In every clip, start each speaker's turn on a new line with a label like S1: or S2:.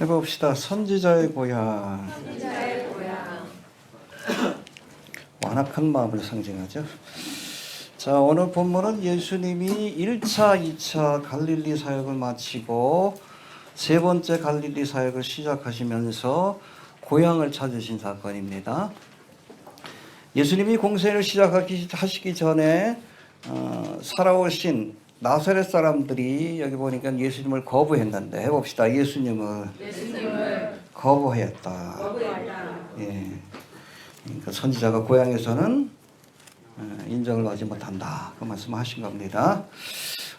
S1: 해봅시다. 선지자의 고향. 완악한 마음을 상징하죠. 자, 오늘 본문은 예수님이 1차, 2차 갈릴리 사역을 마치고 세 번째 갈릴리 사역을 시작하시면서 고향을 찾으신 사건입니다. 예수님이 공생을 시작하시기 전에 살아오신 나사렛 사람들이 여기 보니까 예수님을 거부했는데 해봅시다. 예수님을 거부했다. 예. 그러니까 선지자가 고향에서는 인정을 받지 못한다. 그 말씀하신 겁니다.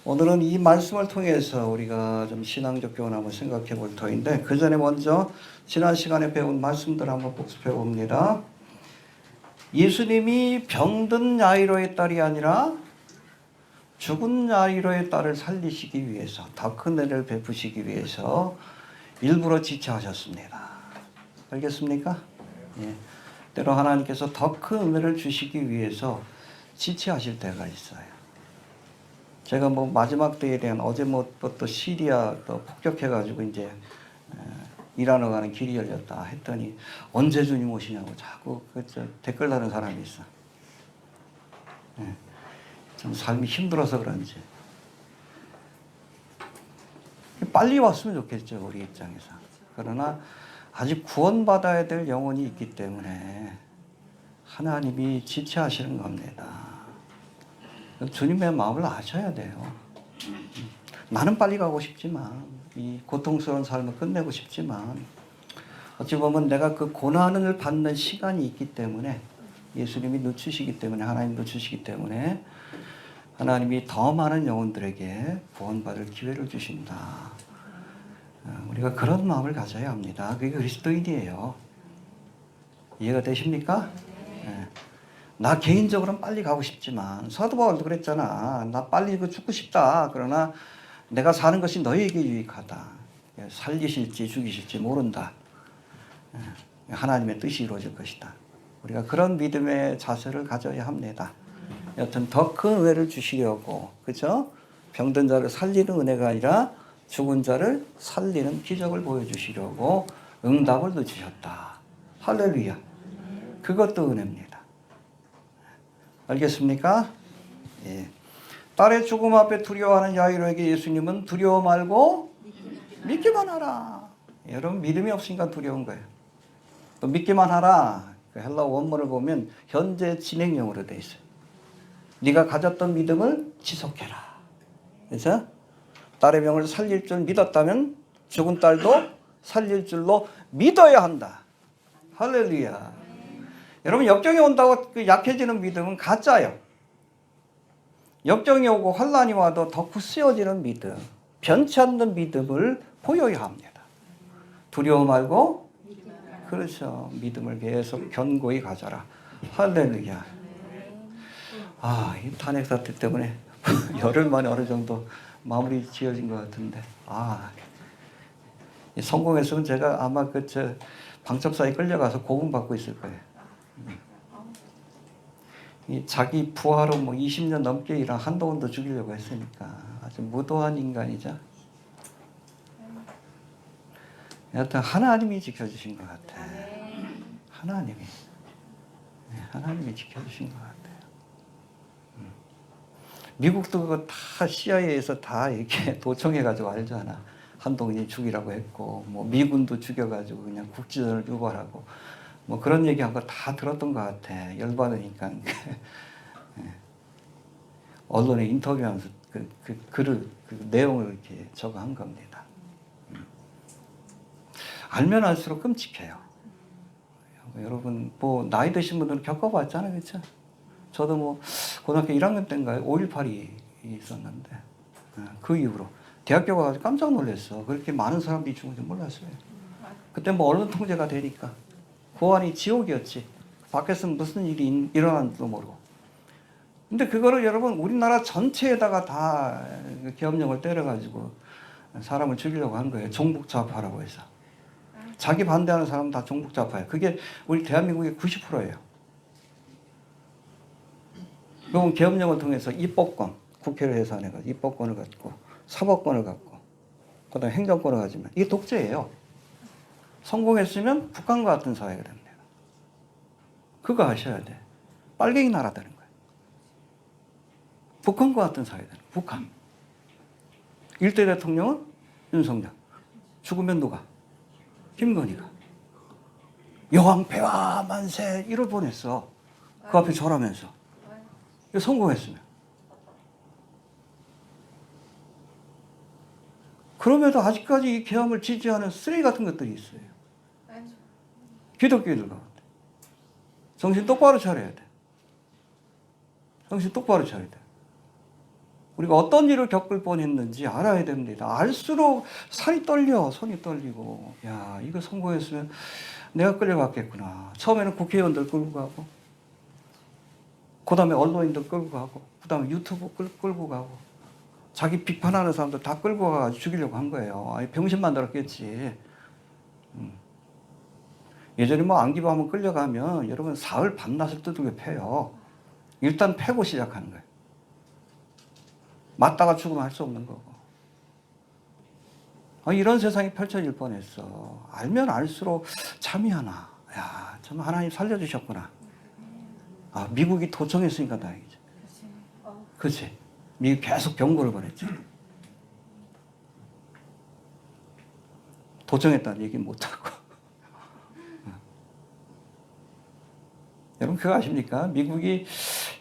S1: 오늘은 이 말씀을 통해서 우리가 좀 신앙적 교훈을 한번 생각해 볼 터인데 그 전에 먼저 지난 시간에 배운 말씀들 한번 복습해 봅니다. 예수님이 병든 야이로의 딸이 아니라 죽은 야이로의 딸을 살리시기 위해서 더 큰 은혜를 베푸시기 위해서 일부러 지체하셨습니다. 알겠습니까? 예. 때로 하나님께서 더 큰 은혜를 주시기 위해서 지체하실 때가 있어요. 제가 마지막 때에 대한 어제 또 시리아 또 폭격해가지고 이제 이란으로 가는 길이 열렸다 했더니 언제 주님 오시냐고 자꾸 댓글 다는 사람이 있어. 예. 좀 삶이 힘들어서 그런지 빨리 왔으면 좋겠죠, 우리 입장에서. 그러나 아직 구원받아야 될 영혼이 있기 때문에 하나님이 지체하시는 겁니다. 주님의 마음을 아셔야 돼요. 나는 빨리 가고 싶지만 이 고통스러운 삶을 끝내고 싶지만 어찌 보면 내가 그 고난을 받는 시간이 있기 때문에 예수님이 늦추시기 때문에 하나님 늦추시기 때문에 하나님이 더 많은 영혼들에게 구원받을 기회를 주신다. 우리가 그런 마음을 가져야 합니다. 그게 그리스도인이에요. 이해가 되십니까? 네. 나 개인적으로는 빨리 가고 싶지만 사도 바울도 그랬잖아. 나 빨리 죽고 싶다. 그러나 내가 사는 것이 너희에게 유익하다. 살리실지 죽이실지 모른다. 하나님의 뜻이 이루어질 것이다. 우리가 그런 믿음의 자세를 가져야 합니다. 여튼 더 큰 은혜를 주시려고, 그렇죠? 병든 자를 살리는 은혜가 아니라 죽은 자를 살리는 기적을 보여주시려고 응답을 늦추셨다. 할렐루야. 그것도 은혜입니다. 알겠습니까? 예. 딸의 죽음 앞에 두려워하는 야이로에게 예수님은 두려워 말고 믿기만 하라. 여러분 믿음이 없으니까 두려운 거예요. 또 믿기만 하라. 그 헬라어 원문을 보면 현재 진행형으로 돼 있어요. 네가 가졌던 믿음을 지속해라. 그래서 딸의 병을 살릴 줄 믿었다면 죽은 딸도 살릴 줄로 믿어야 한다. 할렐루야. 여러분 역경이 온다고 그 약해지는 믿음은 가짜예요. 역경이 오고 환난이 와도 더 굳세어지는 믿음, 변치 않는 믿음을 보여야 합니다. 두려워 말고, 그렇죠. 믿음을 계속 견고히 가져라. 할렐루야. 이 탄핵 사태 때문에 열흘 만에 어느 정도 마무리 지어진 것 같은데, 성공했으면 제가 아마 방첩사에 끌려가서 고문받고 있을 거예요. 자기 부하로 20년 넘게 일한 한동훈도 죽이려고 했으니까 아주 무도한 인간이죠. 여튼 하나님이 지켜주신 것 같아. 하나님이 지켜주신 것 같아요. 미국도 그거 다 CIA에서 다 이렇게 도청해가지고 알잖아. 한동훈이 죽이라고 했고, 미군도 죽여가지고 그냥 국지전을 유발하고, 그런 얘기한 거 다 들었던 것 같아. 열받으니까. 언론에 인터뷰하면서 그 내용을 이렇게 적어한 겁니다. 알면 알수록 끔찍해요. 여러분, 나이 드신 분들은 겪어봤잖아요. 그렇죠? 저도 고등학교 1학년 때인가요? 5.18이 있었는데, 그 이후로 대학교 가서 깜짝 놀랐어. 그렇게 많은 사람들이 죽은 줄 몰랐어요. 그때 언론 통제가 되니까. 그 안이 지옥이었지. 밖에서 무슨 일이 일어났는지도 모르고. 근데 그거를 여러분 우리나라 전체에다가 다 계엄령을 때려가지고 사람을 죽이려고 한 거예요. 종북좌파라고 해서. 자기 반대하는 사람은 다 종북좌파예요. 그게 우리 대한민국의 90%예요. 그럼 계엄령을 통해서 입법권, 국회를 해산해가지고 입법권을 갖고 사법권을 갖고 그다음에 행정권을 가지면 이게 독재예요. 성공했으면 북한과 같은 사회가 됩니다. 그거 아셔야 돼. 빨갱이 나라 되는 거예요. 북한과 같은 사회가 되는 거예요. 북한. 일대 대통령은 윤석열. 죽으면 누가? 김건희가. 여왕 폐하 만세 이걸 보냈어. 그 앞에 절하면서. 성공했으면. 그럼에도 아직까지 이 계엄을 지지하는 쓰레기 같은 것들이 있어요. 기독교인들 가운데. 정신 똑바로 차려야 돼. 정신 똑바로 차려야 돼. 우리가 어떤 일을 겪을 뻔했는지 알아야 됩니다. 알수록 살이 떨려, 손이 떨리고, 야, 이거 성공했으면 내가 끌려갔겠구나. 처음에는 국회의원들 끌고 가고, 그 다음에 언론인들 끌고 가고, 그 다음에 유튜브 끌고 가고, 자기 비판하는 사람들 다 끌고 가서 죽이려고 한 거예요. 아니, 병신 만들었겠지. 예전에 뭐 안기부 한번 끌려가면 여러분 사흘 밤낮을 두들겨 패요. 일단 패고 시작하는 거예요. 맞다가 죽으면 할 수 없는 거고. 이런 세상이 펼쳐질 뻔했어. 알면 알수록 참이 하나. 야, 참 하나님 살려주셨구나. 미국이 도청했으니까 다행이지. 그렇지. 미국 계속 경고를 보냈지. 도청했다는 얘기는 못하고. 여러분 그거 아십니까? 미국이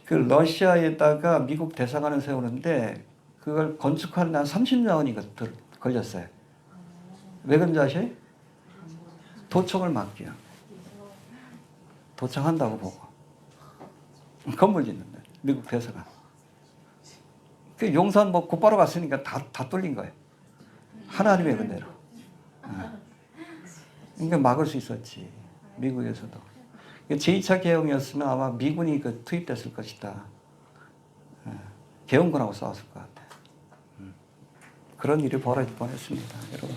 S1: 그 러시아에다가 미국 대사관을 세우는데 그걸 건축하는 한 30년이 걸렸어요. 왜 그런지 아세요? 도청을 막기요. 도청한다고 보고. 건물 짓는데 미국 대사관. 그 용산 뭐 곧바로 갔으니까 다 뚫린 거예요. 하나님의 은혜로. 그러니까 막을 수 있었지. 미국에서도. 제2차 개혁이었으면 아마 미군이 투입됐을 것이다. 개헌군하고 싸웠을 것 같아요. 그런 일이 벌어질 뻔했습니다. 여러분.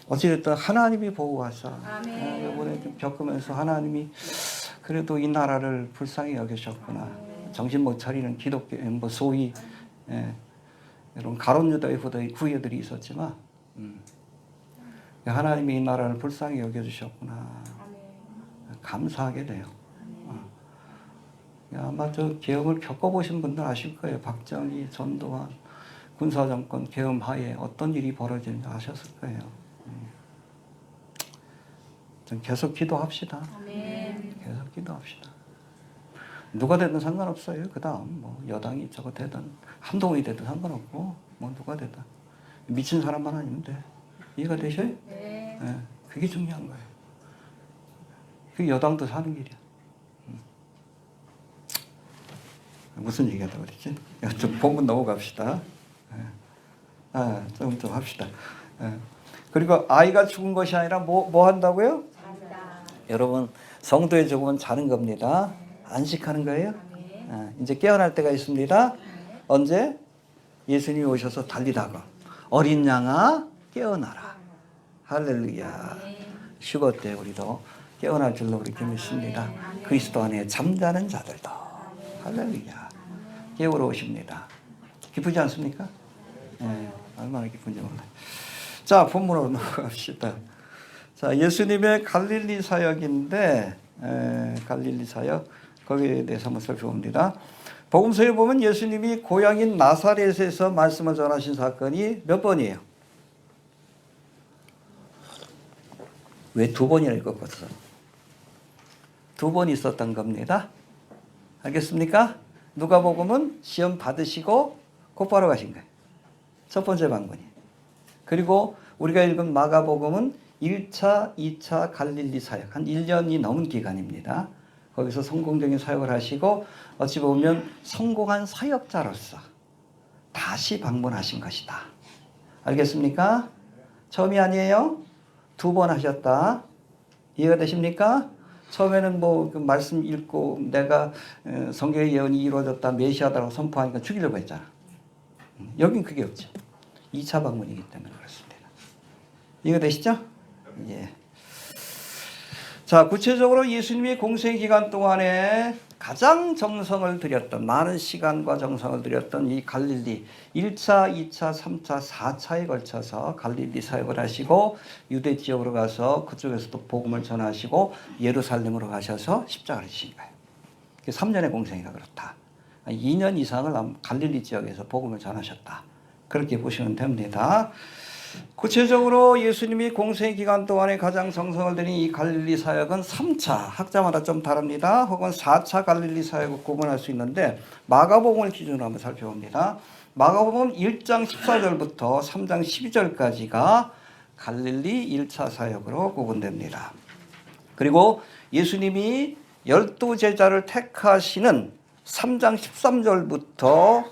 S1: 어찌됐든 하나님이 보호하사 이번에 좀 겪으면서 하나님이 그래도 이 나라를 불쌍히 여기셨구나. 정신 못 차리는 기독교, 뭐 소위 이런 가론 유다의 후예들이 있었지만 하나님이 이 나라를 불쌍히 여겨주셨구나. 감사하게 돼요. 아마 저 계엄을 겪어보신 분들 아실 거예요. 박정희, 전두환, 군사정권 계엄 하에 어떤 일이 벌어지는지 아셨을 거예요. 계속 기도합시다. 계속 기도합시다. 누가 되든 상관없어요. 그 다음 뭐 여당이 저거 되든 한동훈이 되든 상관없고 뭐 누가 되든 미친 사람만 아니면 돼. 이해가 되셔요? 네. 그게 중요한 거예요. 그 여당도 사는 길이야. 무슨 얘기하다고 그랬지? 좀 본문 넘어갑시다. 좀 합시다. 그리고 아이가 죽은 것이 아니라 뭐 한다고요? 여러분 성도의 죽음은 자는 겁니다. 안식하는 거예요. 이제 깨어날 때가 있습니다. 언제? 예수님이 오셔서 달리다가 어린 양아 깨어나라. 할렐루야. 휴거 때 우리도 깨어날 줄로 그렇게 믿습니다. 그리스도 안에 잠자는 자들도 할렐루야. 깨우러 오십니다. 기쁘지 않습니까? 얼마나 기쁜지 몰라요. 자, 본문으로 넘어갑시다. 자, 예수님의 갈릴리 사역인데 갈릴리 사역 거기에 대해서 한번 살펴봅니다. 복음서에 보면 예수님이 고향인 나사렛에서 말씀을 전하신 사건이 몇 번이에요? 왜 두 번이나 읽었겠어? 두 번 있었던 겁니다. 알겠습니까? 누가복음은 시험 받으시고 곧바로 가신 거예요. 첫 번째 방문이. 그리고 우리가 읽은 마가복음은 1차, 2차 갈릴리 사역 한 1년이 넘은 기간입니다. 거기서 성공적인 사역을 하시고 어찌 보면 성공한 사역자로서 다시 방문하신 것이다. 알겠습니까? 처음이 아니에요. 두 번 하셨다. 이해가 되십니까? 처음에는 뭐 그 말씀 읽고 내가 성경의 예언이 이루어졌다 메시아다라고 선포하니까 죽이려고 했잖아. 여긴 그게 없죠. 2차 방문이기 때문에 그렇습니다. 이해가 되시죠? 예. 자, 구체적으로 예수님이 공생 기간 동안에 가장 정성을 들였던, 많은 시간과 정성을 들였던 이 갈릴리 1차, 2차, 3차, 4차에 걸쳐서 갈릴리 사역을 하시고 유대 지역으로 가서 그쪽에서도 복음을 전하시고 예루살렘으로 가셔서 십자가를 지신 거예요. 3년의 공생이라 그렇다. 2년 이상을 갈릴리 지역에서 복음을 전하셨다. 그렇게 보시면 됩니다. 구체적으로 예수님이 공생 기간 동안에 가장 정성을 들인 이 갈릴리 사역은 3차, 학자마다 좀 다릅니다. 혹은 4차 갈릴리 사역을 구분할 수 있는데 마가복음을 기준으로 한번 살펴봅니다. 마가복음 1장 14절부터 3장 12절까지가 갈릴리 1차 사역으로 구분됩니다. 그리고 예수님이 12제자를 택하시는 3장 13절부터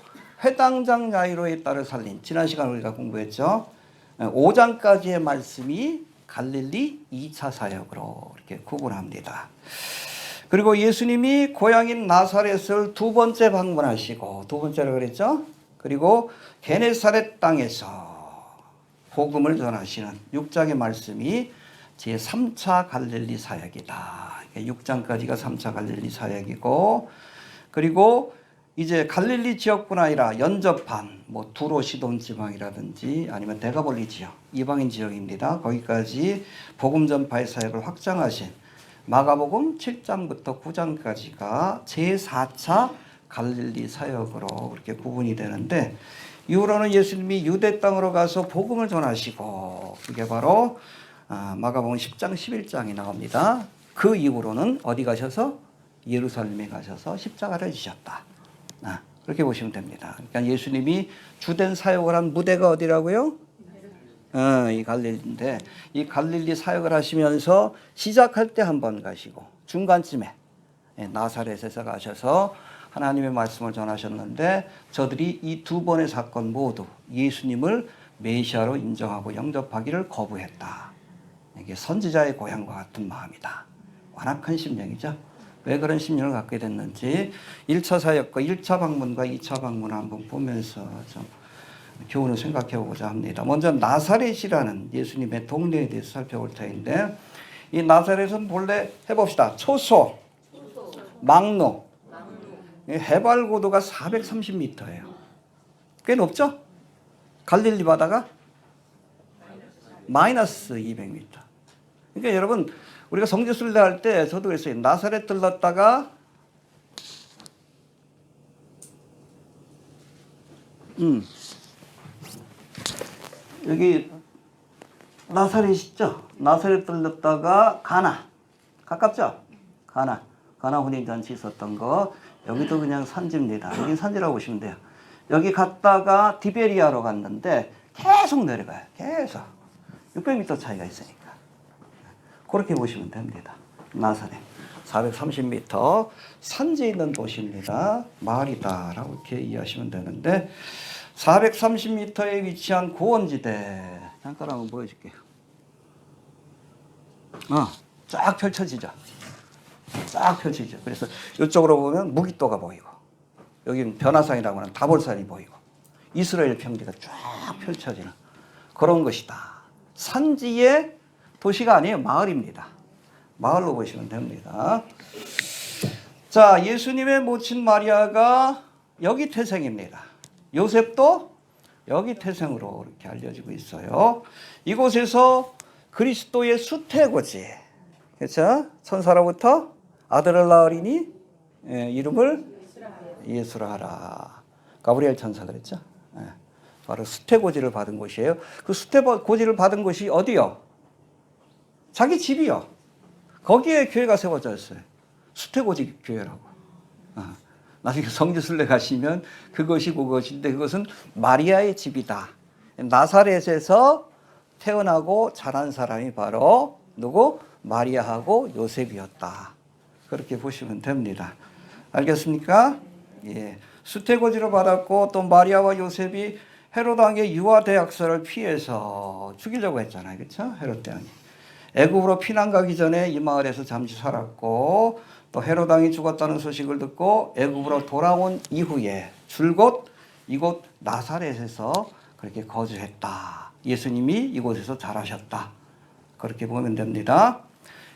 S1: 회당장 야이로의 딸을 살린, 지난 시간에 우리가 공부했죠. 5장까지의 말씀이 갈릴리 2차 사역으로 이렇게 구분합니다. 그리고 예수님이 고향인 나사렛을 두 번째 방문하시고, 두 번째로 그랬죠. 그리고 게네사렛 땅에서 복음을 전하시는 6장의 말씀이 제3차 갈릴리 사역이다. 6장까지가 3차 갈릴리 사역이고, 그리고 이제 갈릴리 지역뿐 아니라 연접한 뭐 두로 시돈 지방이라든지 아니면 데가볼리 지역, 이방인 지역입니다. 거기까지 복음 전파의 사역을 확장하신 마가복음 7장부터 9장까지가 제4차 갈릴리 사역으로 그렇게 구분이 되는데, 이후로는 예수님이 유대 땅으로 가서 복음을 전하시고, 그게 바로 마가복음 10장 11장이 나옵니다. 그 이후로는 어디 가셔서? 예루살렘에 가셔서 십자가를 지셨다. 그렇게 보시면 됩니다. 그러니까 예수님이 주된 사역을 한 무대가 어디라고요? 이 갈릴리인데, 이 갈릴리 사역을 하시면서 시작할 때 한 번 가시고 중간쯤에 나사렛에서 가셔서 하나님의 말씀을 전하셨는데, 저들이 이 두 번의 사건 모두 예수님을 메시아로 인정하고 영접하기를 거부했다. 이게 선지자의 고향과 같은 마음이다. 완악한 심령이죠. 왜 그런 심령을 갖게 됐는지 1차 사역과 1차 방문과 2차 방문을 한번 보면서 좀 교훈을 생각해 보고자 합니다. 먼저 나사렛이라는 예수님의 동네에 대해서 살펴볼 터인데, 이 나사렛은 본래 해봅시다. 초소, 망노, 해발 고도가 430m예요. 꽤 높죠? 갈릴리 바다가 마이너스 200m. 그러니까 여러분, 우리가 성지순례 할 때 저도 그랬어요. 나사렛 들렀다가 여기 나사렛 있죠? 나사렛 들렀다가 가나, 가깝죠? 가나 혼인잔치 있었던 거. 여기도 그냥 산지입니다. 여긴 산지라고 보시면 돼요. 여기 갔다가 디베리아로 갔는데 계속 내려가요. 계속 600m 차이가 있으니까. 그렇게 보시면 됩니다. 나사렛 430m 산지에 있는 도시입니다. 마을이다라고 이렇게 이해하시면 되는데, 430m에 위치한 고원지대 잠깐 한번 보여줄게요. 쫙 펼쳐지죠. 쫙 펼쳐지죠. 그래서 이쪽으로 보면 무기또가 보이고, 여기는 변화산이라고 하는 다볼산이 보이고, 이스라엘 평지가 쫙 펼쳐지는 그런 것이다. 산지의 도시가 아니에요. 마을입니다. 마을로 보시면 됩니다. 자, 예수님의 모친 마리아가 여기 태생입니다. 요셉도 여기 태생으로 이렇게 알려지고 있어요. 이곳에서 그리스도의 수태고지, 그렇죠? 천사로부터 아들을 낳으리니 이름을 예수라 하라. 가브리엘 천사 그랬죠? 바로 수태고지를 받은 곳이에요. 그 수태고지를 받은 곳이 어디요? 자기 집이요. 거기에 교회가 세워져 있어요. 수태고지 교회라고. 나중에 성지순례 가시면 그것이 그것인데, 그것은 마리아의 집이다. 나사렛에서 태어나고 자란 사람이 바로 누구? 마리아하고 요셉이었다. 그렇게 보시면 됩니다. 알겠습니까? 예. 수태고지를 받았고, 또 마리아와 요셉이 헤롯 왕의 유아 대학살을 피해서 죽이려고 했잖아요. 그렇죠? 헤롯 왕이. 애굽으로 피난 가기 전에 이 마을에서 잠시 살았고, 또 헤롯 왕이 죽었다는 소식을 듣고 애굽으로 돌아온 이후에 줄곧 이곳 나사렛에서 그렇게 거주했다. 예수님이 이곳에서 자라셨다. 그렇게 보면 됩니다.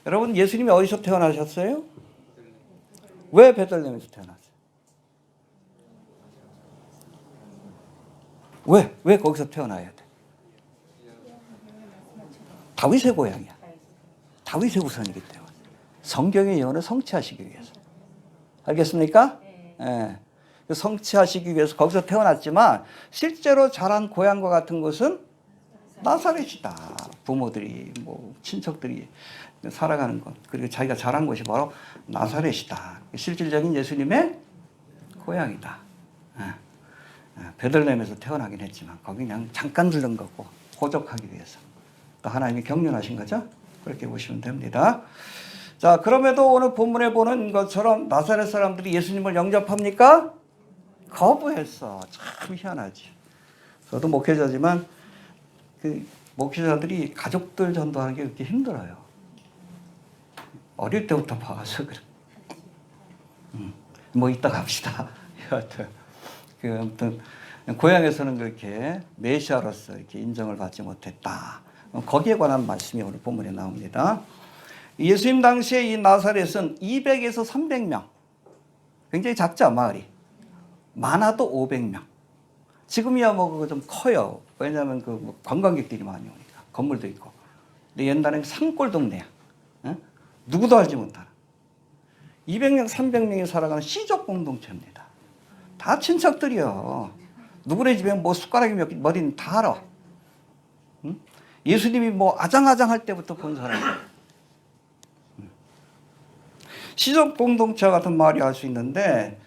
S1: 여러분 예수님이 어디서 태어나셨어요? 왜 베들레헴에서 태어났어요? 왜 거기서 태어나야 돼? 다윗의 고향이야. 다윗의 후손이기 때문에. 성경의 예언을 성취하시기 위해서. 알겠습니까? 예. 성취하시기 위해서 거기서 태어났지만 실제로 자란 고향과 같은 곳은 나사렛이다. 부모들이 뭐 친척들이 살아가는 것 그리고 자기가 자란 곳이 바로 나사렛이다. 실질적인 예수님의 고향이다. 베들레헴에서 태어나긴 했지만 거기 그냥 잠깐 들른 거고 호적하기 위해서 또 하나님이 경륜하신 거죠. 그렇게 보시면 됩니다. 자, 그럼에도 오늘 본문에 보는 것처럼 나사렛 사람들이 예수님을 영접합니까? 거부했어. 참 희한하지. 저도 목회자지만 그 목회자들이 가족들 전도하는 게 그렇게 힘들어요. 어릴 때부터 봐서 그래. 뭐 이따 갑시다. 여하튼 아무튼 고향에서는 그렇게 메시아로서 이렇게 인정을 받지 못했다. 거기에 관한 말씀이 오늘 본문에 나옵니다. 예수님 당시에 이 나사렛은 200에서 300명. 굉장히 작죠, 마을이. 많아도 500명. 지금이야 뭐 그거 좀 커요. 왜냐하면 그 관광객들이 많이 오니까 건물도 있고. 근데 옛날에는 산골 동네야. 누구도 알지 못하는. 200명, 300명이 살아가는 시족 공동체입니다. 다 친척들이요. 누구네 집에 뭐 숟가락이 몇 개, 머리는 다 알아. 예수님이 뭐 아장아장할 때부터 본 사람이에요. 시족 공동체 같은 말이 할 수 있는데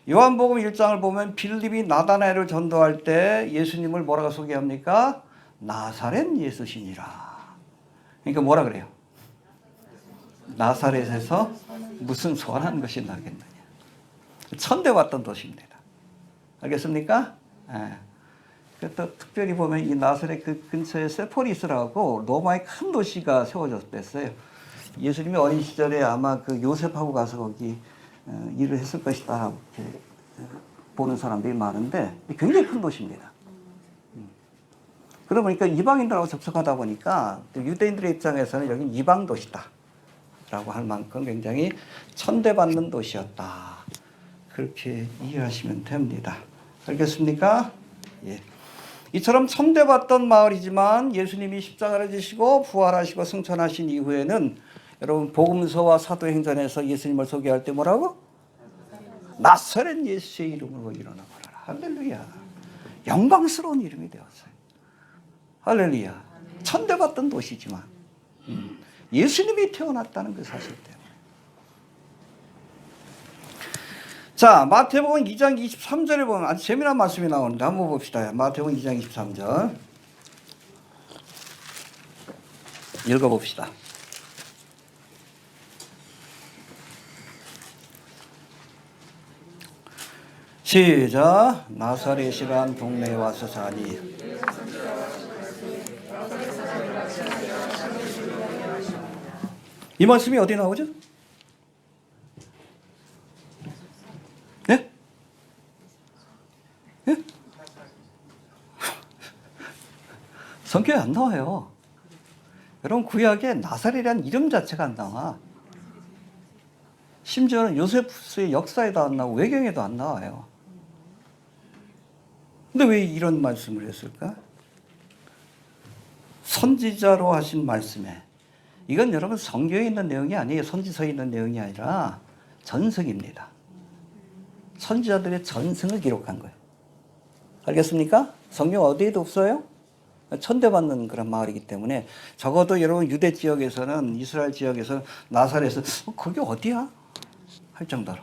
S1: 요한복음 1장을 보면 빌립이 나다나엘을 전도할 때 예수님을 뭐라고 소개합니까? 나사렛 예수시니라. 그러니까 뭐라 그래요? 나사렛에서 무슨 선한 것이 나겠느냐. 천대받던 도시입니다. 알겠습니까? 예. 또 특별히 보면 이 나사렛 그 근처에 세포리스라고 로마의 큰 도시가 세워졌댔어요. 예수님이 어린 시절에 아마 그 요셉하고 가서 거기 일을 했을 것이다 이렇게 보는 사람들이 많은데 굉장히 큰 도시입니다. 그러다 보니까 이방인들하고 접촉하다 보니까 유대인들의 입장에서는 여긴 이방 도시다 라고 할 만큼 굉장히 천대받는 도시였다. 그렇게 이해하시면 됩니다. 알겠습니까? 예. 이처럼 천대받던 마을이지만 예수님이 십자가를 지시고 부활하시고 승천하신 이후에는 여러분 복음서와 사도행전에서 예수님을 소개할 때 뭐라고? 나사렛 예수의 이름으로 일어나거라. 할렐루야. 영광스러운 이름이 되었어요. 할렐루야. 천대받던 도시지만 예수님이 태어났다는 그 사실 때문에. 자, 마태복음 2장 23절에 보면 아주 재미난 말씀이 나오는데 한번 봅시다. 마태복음 2장 23절 읽어봅시다. 시작. 나사렛이란 동네에 와서 사니 이 말씀이 어디 나오죠? 네? 네? 성경에 안 나와요. 여러분 구약에 나사렛이라는 이름 자체가 안 나와. 심지어는 요세푸스의 역사에도 안 나오고 외경에도 안 나와요. 근데 왜 이런 말씀을 했을까? 선지자로 하신 말씀에 이건 여러분 성경에 있는 내용이 아니에요. 선지서에 있는 내용이 아니라 전승입니다. 선지자들의 전승을 기록한 거예요. 알겠습니까? 성경 어디에도 없어요? 천대받는 그런 마을이기 때문에 적어도 여러분 유대 지역에서는 이스라엘 지역에서는 나사렛에서 거기 어디야? 할 정도로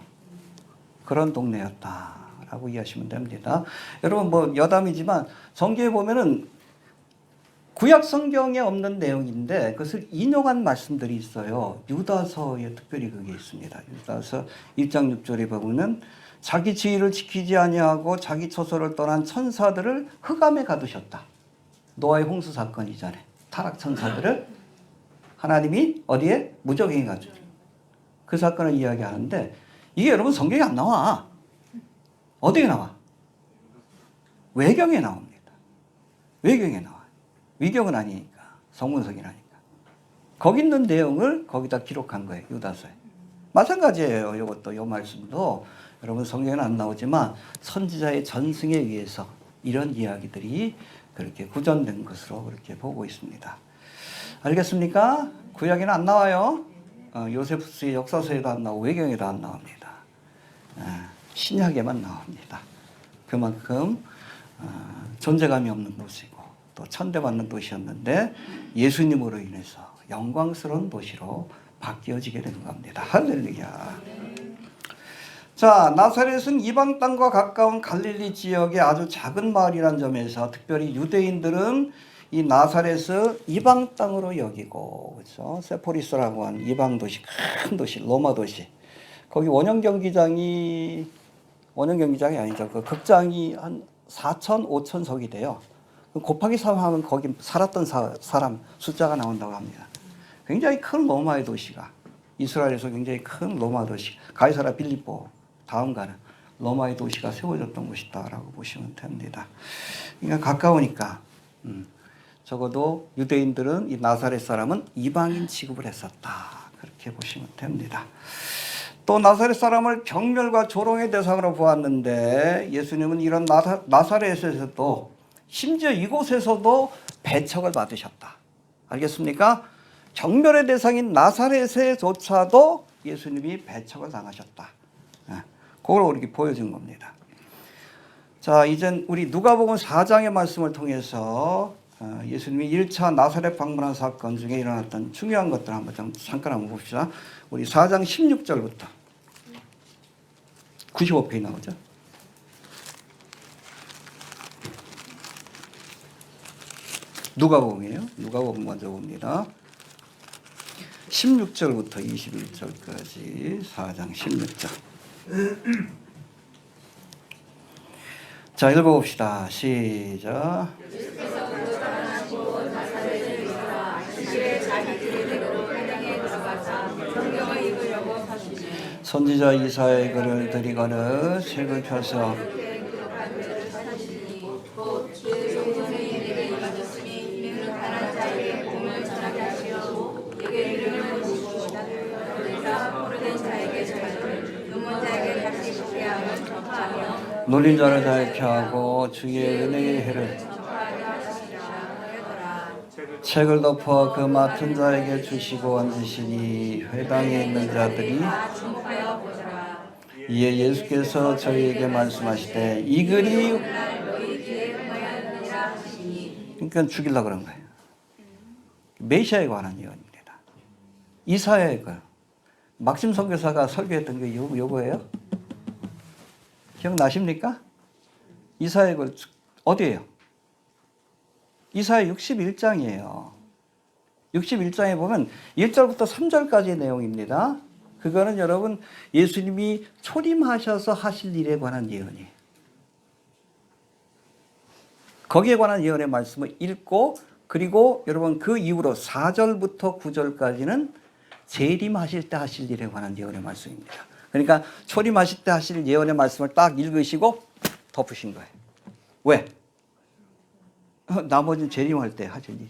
S1: 그런 동네였다라고 이해하시면 됩니다. 여러분 뭐 여담이지만 성경에 보면은 구약 성경에 없는 내용인데 그것을 인용한 말씀들이 있어요. 유다서에 특별히 그게 있습니다. 유다서 1장 6절에 보면은 자기 지위를 지키지 아니하고 자기 처소를 떠난 천사들을 흑암에 가두셨다. 노아의 홍수 사건 이전에 타락 천사들을 하나님이 어디에? 무적행에 가두셨다. 그 사건을 이야기하는데 이게 여러분 성경에 안 나와. 어디에 나와? 외경에 나옵니다. 외경에 나와요. 위경은 아니니까. 성문석이라니까. 거기 있는 내용을 거기다 기록한 거예요. 유다서에. 마찬가지예요. 이것도 이 말씀도 여러분 성경에는 안 나오지만 선지자의 전승에 의해서 이런 이야기들이 그렇게 구전된 것으로 그렇게 보고 있습니다. 알겠습니까? 구약에는 안 나와요. 요세푸스의 역사서에도 안 나오고 외경에도 안 나옵니다. 신약에만 나옵니다. 그만큼 존재감이 없는 도시고 또 천대받는 도시였는데 예수님으로 인해서 영광스러운 도시로 바뀌어지게 된 겁니다. 할렐루야. 자, 나사렛은 이방 땅과 가까운 갈릴리 지역의 아주 작은 마을이라는 점에서 특별히 유대인들은 이 나사렛을 이방 땅으로 여기고, 그렇죠? 세포리스라고 하는 이방 도시, 큰 도시, 로마 도시. 거기 원형 경기장이 아니죠. 그 극장이 한 4천, 5천석이 돼요. 곱하기 3 하면 거기 살았던 사람 숫자가 나온다고 합니다. 굉장히 큰 로마의 도시가, 이스라엘에서 굉장히 큰 로마 도시, 가이사라 빌립보 다음 가는 로마의 도시가 세워졌던 곳이다라고 보시면 됩니다. 그러니까 가까우니까 적어도 유대인들은 이 나사렛 사람은 이방인 취급을 했었다. 그렇게 보시면 됩니다. 또 나사렛 사람을 경멸과 조롱의 대상으로 보았는데 예수님은 이런 나사렛에서도 심지어 이곳에서도 배척을 받으셨다. 알겠습니까? 경멸의 대상인 나사렛에조차도 예수님이 배척을 당하셨다. 그걸 이렇게 보여준 겁니다. 자, 이젠 우리 누가복음 4장의 말씀을 통해서 예수님이 1차 나사렛 방문한 사건 중에 일어났던 중요한 것들 한번 잠깐 한번 봅시다. 우리 4장 16절부터 95페이지 나오죠. 누가복음이에요. 누가복음 먼저 봅니다. 16절부터 21절까지 4장 16절. 자, 읽어봅시다. 시작. 선지자 이사야의 글을 들이거늘 책을 펴서 놀린 자를 자유케 하고 주의 은혜의 해를 책을 덮어 그 맡은 자에게 주시고 앉으시니 회당에 있는 자들이 이에 예수께서 저희에게 말씀하시되 이 글이 그러니까 죽이려고 그런 거예요. 메시아에 관한 예언입니다. 이사야의 글. 막심 선교사가 설교했던 게 요거예요. 기억나십니까? 이사야의 글 어디예요? 이사야 61장이에요. 61장에 보면 1절부터 3절까지의 내용입니다. 그거는 여러분 예수님이 초림하셔서 하실 일에 관한 예언이에요. 거기에 관한 예언의 말씀을 읽고 그리고 여러분 그 이후로 4절부터 9절까지는 재림하실 때 하실 일에 관한 예언의 말씀입니다. 그러니까 초림하실 때 하실 예언의 말씀을 딱 읽으시고 덮으신 거예요. 왜? 나머지는 재림할 때 하실 일이.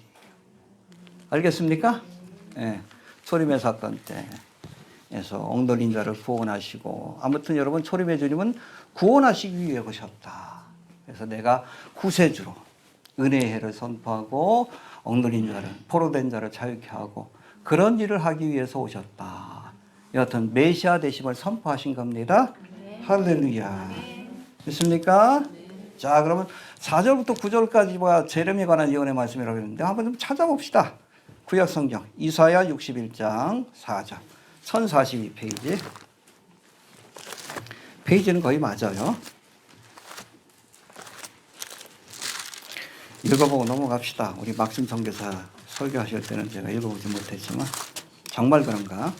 S1: 알겠습니까? 예. 초림의 사건 때에서 엉돌린 자를 구원하시고 아무튼 여러분 초림의 주님은 구원하시기 위해 오셨다. 그래서 내가 구세주로 은혜의 해를 선포하고 엉돌린 자를 포로된 자를 자유케 하고 그런 일을 하기 위해서 오셨다. 여하튼 메시아 되심을 선포하신 겁니다. 할렐루야. 됐습니까? 자, 그러면 4절부터 9절까지가 재림에 관한 예언의 말씀이라고 했는데 한번 좀 찾아봅시다. 구약 성경 이사야 61장 4절 1042페이지. 페이지는 거의 맞아요. 읽어보고 넘어갑시다. 우리 막심 선교사 설교하실 때는 제가 읽어보지 못했지만 정말 그런가?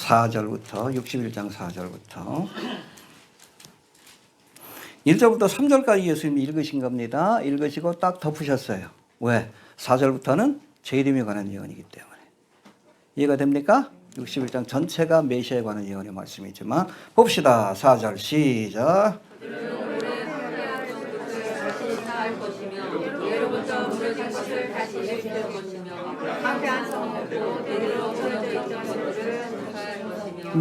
S1: 4절부터 61장 4절부터 1절부터 3절까지 예수님이 읽으신 겁니다. 읽으시고 딱 덮으셨어요. 왜? 4절부터는 재림에 관한 예언이기 때문에. 이해가 됩니까? 61장 전체가 메시아에 관한 예언의 말씀이지만 봅시다. 4절 시작.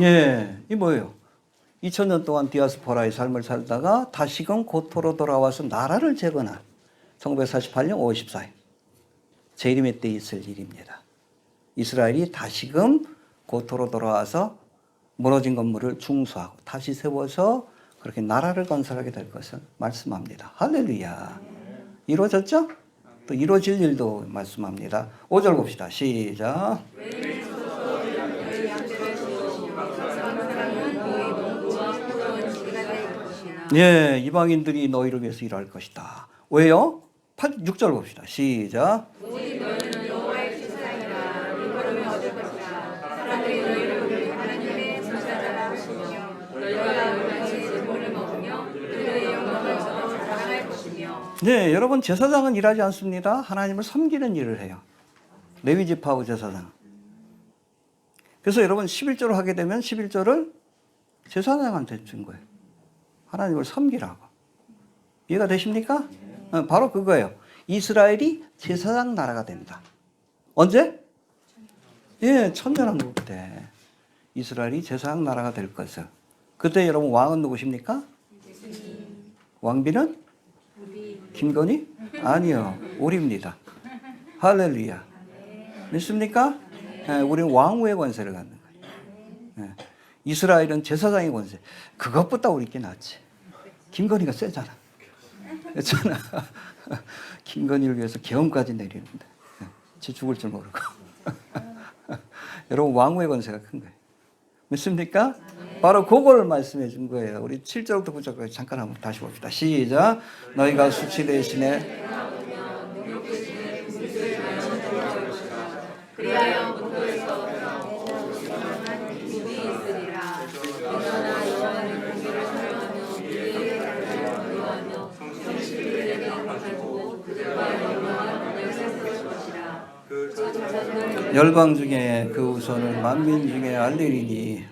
S1: 예, 이 뭐예요? 2000년 동안 디아스포라의 삶을 살다가 다시금 고토로 돌아와서 나라를 재건한 1948년 5월 14일 재림의 때 있을 일입니다. 이스라엘이 다시금 고토로 돌아와서 무너진 건물을 중수하고 다시 세워서 그렇게 나라를 건설하게 될 것을 말씀합니다. 할렐루야. 이루어졌죠? 또 이루어질 일도 말씀합니다. 5절 봅시다. 시작. 예, 이방인들이 너희를 위해서 일할 것이다. 왜요? 6절 봅시다. 시작. 네, 여러분 제사장은 일하지 않습니다. 하나님을 섬기는 일을 해요. 레위 지파하고 제사장. 그래서 여러분 11조를 하게 되면 11조를 제사장한테 준 거예요. 하나님을 섬기라고. 이해가 되십니까? 바로 그거예요. 이스라엘이 제사장 나라가 된다. 언제? 예, 천년왕국 때 이스라엘이 제사장 나라가 될 것을. 그때 여러분 왕은 누구십니까? 왕비는? 김건희? 아니요. 우리입니다. 할렐루야. 믿습니까? 예, 우리는 왕후의 권세를 갖는 거예요. 예. 이스라엘은 제사장의 권세. 그것보다 우리께 낫지. 김건희가 세잖아. 그렇잖아. 김건희를 위해서 계엄까지 내리는데. 지 죽을 줄 모르고. 여러분 왕후의 권세가 큰 거예요. 믿습니까? 바로 그걸 말씀해 준 거예요. 우리 7절부터 9절까지 잠깐 한번 다시 봅시다. 시작. 너희가 수치 대신에 열방 중에 그 우선을 만민 중에 알리리니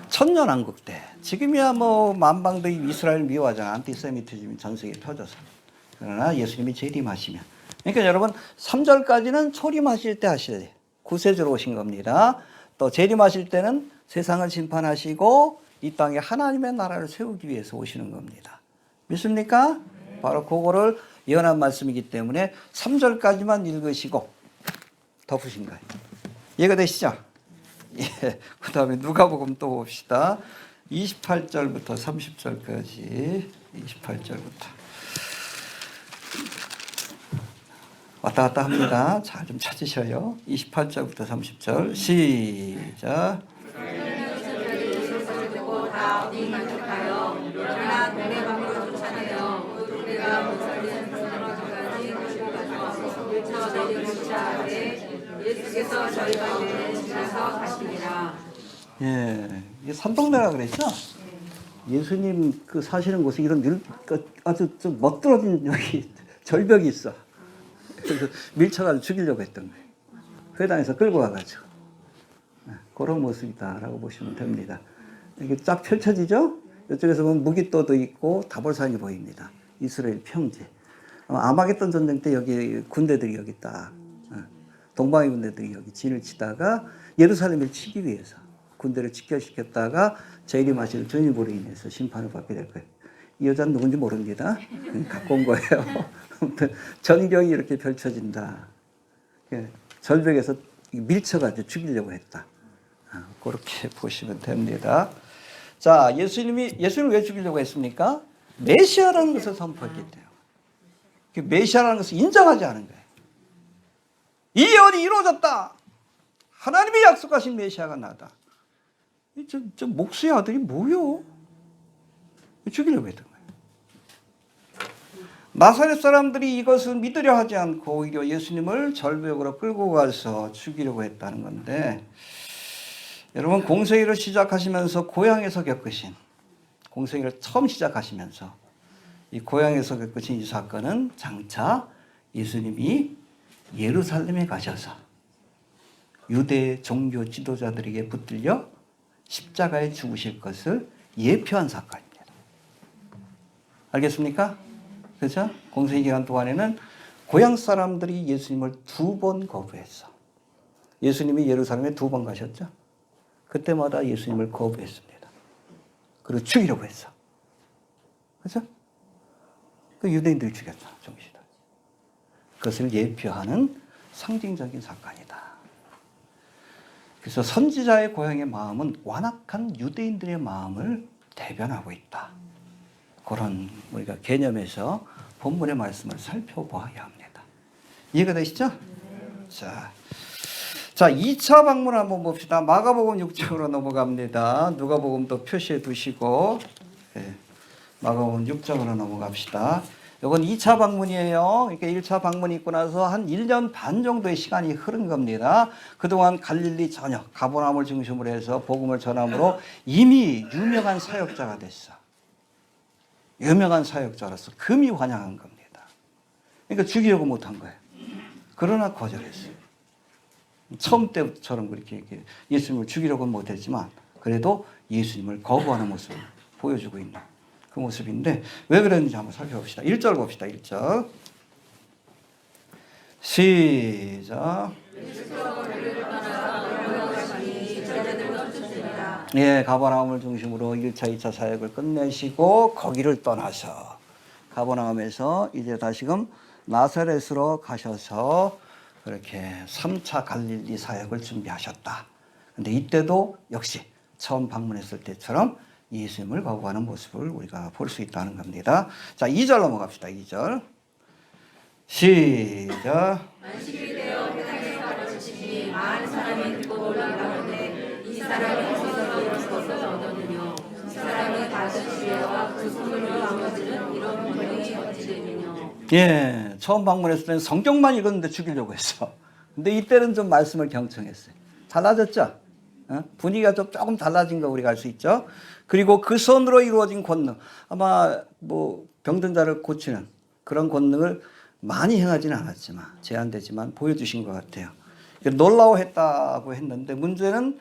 S1: 천년왕국 때 지금이야 뭐 만방들이 이스라엘 미워하잖아. 안티세미티즘이 전 세계에 터져서. 그러나 예수님이 재림하시면 그러니까 여러분 3절까지는 초림하실 때 하실래. 구세주로 오신 겁니다. 또 재림하실 때는 세상을 심판하시고 이 땅에 하나님의 나라를 세우기 위해서 오시는 겁니다. 믿습니까? 바로 그거를 예언한 말씀이기 때문에 3절까지만 읽으시고 덮으신 거예요. 이해가 되시죠? 예. 그 다음에 누가복음 또 봅시다. 28절부터 30절까지 28절부터 왔다 갔다 합니다. 잘 좀 찾으셔요. 28절부터 30절 시작. 예수께서 저희가 지나서 가시니라. 예, 이게 산동네라 그랬죠? 예수님 그 사시는 곳에 이런 아주 좀 멋들어진 여기 절벽이 있어. 그래서 밀쳐가지고 죽이려고 했던 거예요. 회당에서 끌고 와가지고. 그런 모습이다라고 보시면 됩니다. 이게 쫙 펼쳐지죠? 이쪽에서 보면 무기또도 있고 다볼산이 보입니다. 이스라엘 평지. 아마겟돈 전쟁 때 여기 군대들이 여기 딱 동방의 군대들이 여기 진을 치다가 예루살렘을 치기 위해서 군대를 직결시켰다가 재림하실 주님으로 인해서 심판을 받게 될 거예요. 이 여자는 누군지 모릅니다. 갖고 온 거예요. 아무튼 전경이 이렇게 펼쳐진다. 절벽에서 밀쳐가지고 죽이려고 했다. 그렇게 보시면 됩니다. 자, 예수님을 왜 죽이려고 했습니까? 메시아라는 것을 선포했기 때문에. 메시아라는 것을 인정하지 않은 거예요. 이 예언이 이루어졌다. 하나님이 약속하신 메시아가 나다. 저 목수의 아들이 뭐요? 죽이려고 했던 거예요. 나사렛 사람들이 이것을 믿으려 하지 않고 오히려 예수님을 절벽으로 끌고 가서 죽이려고 했다는 건데, 여러분 공생애를 시작하시면서 고향에서 겪으신, 공생애를 처음 시작하시면서 이 고향에서 겪으신 이 사건은 장차 예수님이 예루살렘에 가셔서 유대 종교 지도자들에게 붙들려 십자가에 죽으실 것을 예표한 사건입니다. 알겠습니까? 그렇죠? 공생의 기간 동안에는 고향 사람들이 예수님을 2번 거부했어. 예수님이 예루살렘에 2번 가셨죠? 그때마다 예수님을 거부했습니다. 그리고 죽이려고 했어. 그렇죠? 그 유대인들이 죽였죠. 정시다. 그것을 예표하는 상징적인 사건이다. 그래서 선지자의 고향의 마음은 완악한 유대인들의 마음을 대변하고 있다. 그런 우리가 개념에서 본문의 말씀을 살펴봐야 합니다. 이해가 되시죠? 자, 2차 방문 한번 봅시다. 마가복음 6장으로 넘어갑니다. 누가복음도 표시해 두시고, 마가복음 6장으로 넘어갑시다. 이건 2차 방문이에요. 그러니까 1차 방문이 있고 나서 한 1년 반 정도의 시간이 흐른 겁니다. 그동안 갈릴리 전역, 가버나움을 중심으로 해서 복음을 전함으로 이미 유명한 사역자가 됐어. 유명한 사역자로서 금이 환영한 겁니다. 그러니까 죽이려고 못한 거예요. 그러나 거절했어요. 처음 때처럼 그렇게 예수님을 죽이려고는 못했지만 그래도 예수님을 거부하는 모습을 보여주고 있는 그 모습인데 왜 그랬는지 한번 살펴봅시다. 1절 봅시다. 1절 시작. 예, 가버나움을 중심으로 1차, 2차 사역을 끝내시고 거기를 떠나서 가버나움에서 이제 다시금 나사렛으로 가셔서 그렇게 3차 갈릴리 사역을 준비하셨다. 근데 이때도 역시 처음 방문했을 때처럼 예수님을 거부하는 모습을 우리가 볼 수 있다는 겁니다. 자, 2절 넘어갑시다. 2절 시작.
S2: 안식일이 되어 회당에서 가르치시니 많은 사람이 듣고 놀라가는데 이 사람이 어디서 이런 것을 얻었느냐. 이 사람이 받은 지혜와 그 소문을 나머지는 이런 분이 어찌되느냐.
S1: 예, 처음 방문했을 때는 성경만 읽었는데 죽이려고 했어. 근데 이때는 좀 말씀을 경청했어요. 달라졌죠? 분위기가 좀 조금 달라진 거 우리가 알 수 있죠? 그리고 그 손으로 이루어진 권능, 아마 뭐 병든 자를 고치는 그런 권능을 많이 행하지는 않았지만 제한되지만 보여주신 것 같아요. 놀라워했다고 했는데 문제는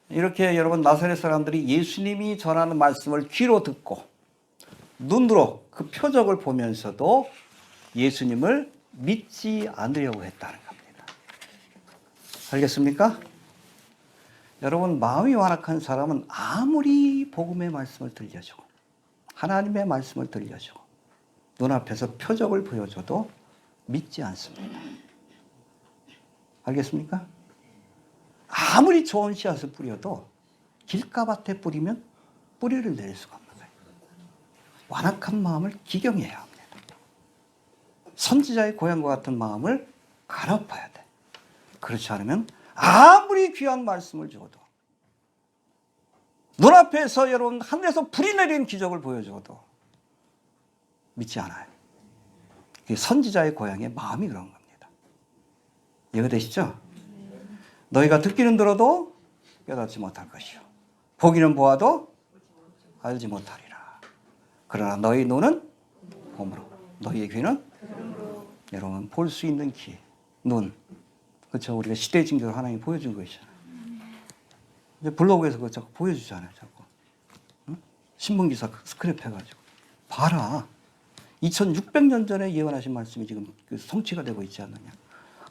S1: 이렇게 여러분 나사렛 사람들이 예수님이 전하는 말씀을 귀로 듣고 눈으로 그 표적을 보면서도 예수님을 믿지 않으려고 했다는 겁니다. 알겠습니까? 여러분 마음이 완악한 사람은 아무리 복음의 말씀을 들려주고 하나님의 말씀을 들려주고 눈앞에서 표적을 보여줘도 믿지 않습니다. 알겠습니까? 아무리 좋은 씨앗을 뿌려도 길가밭에 뿌리면 뿌리를 내릴 수가 없는 거예요. 완악한 마음을 기경해야 합니다. 선지자의 고향과 같은 마음을 갈아엎어야 돼. 그렇지 않으면 아무리 귀한 말씀을 줘도 눈앞에서 여러분 하늘에서 불이 내리는 기적을 보여줘도 믿지 않아요. 선지자의 고향의 마음이 그런 겁니다. 이해되시죠? 너희가 듣기는 들어도 깨닫지 못할 것이요 보기는 보아도 알지 못하리라. 그러나 너희 눈은 봄으로 너희의 귀는 여러분 볼 수 있는 귀, 눈. 그렇죠? 우리가 시대의 징조를 하나님이 보여준 것이잖아요. 이제 블로그에서 그거 자꾸 보여주잖아요. 자꾸. 응? 신문기사 스크랩 해가지고. 봐라. 2600년 전에 예언하신 말씀이 지금 성취가 되고 있지 않느냐.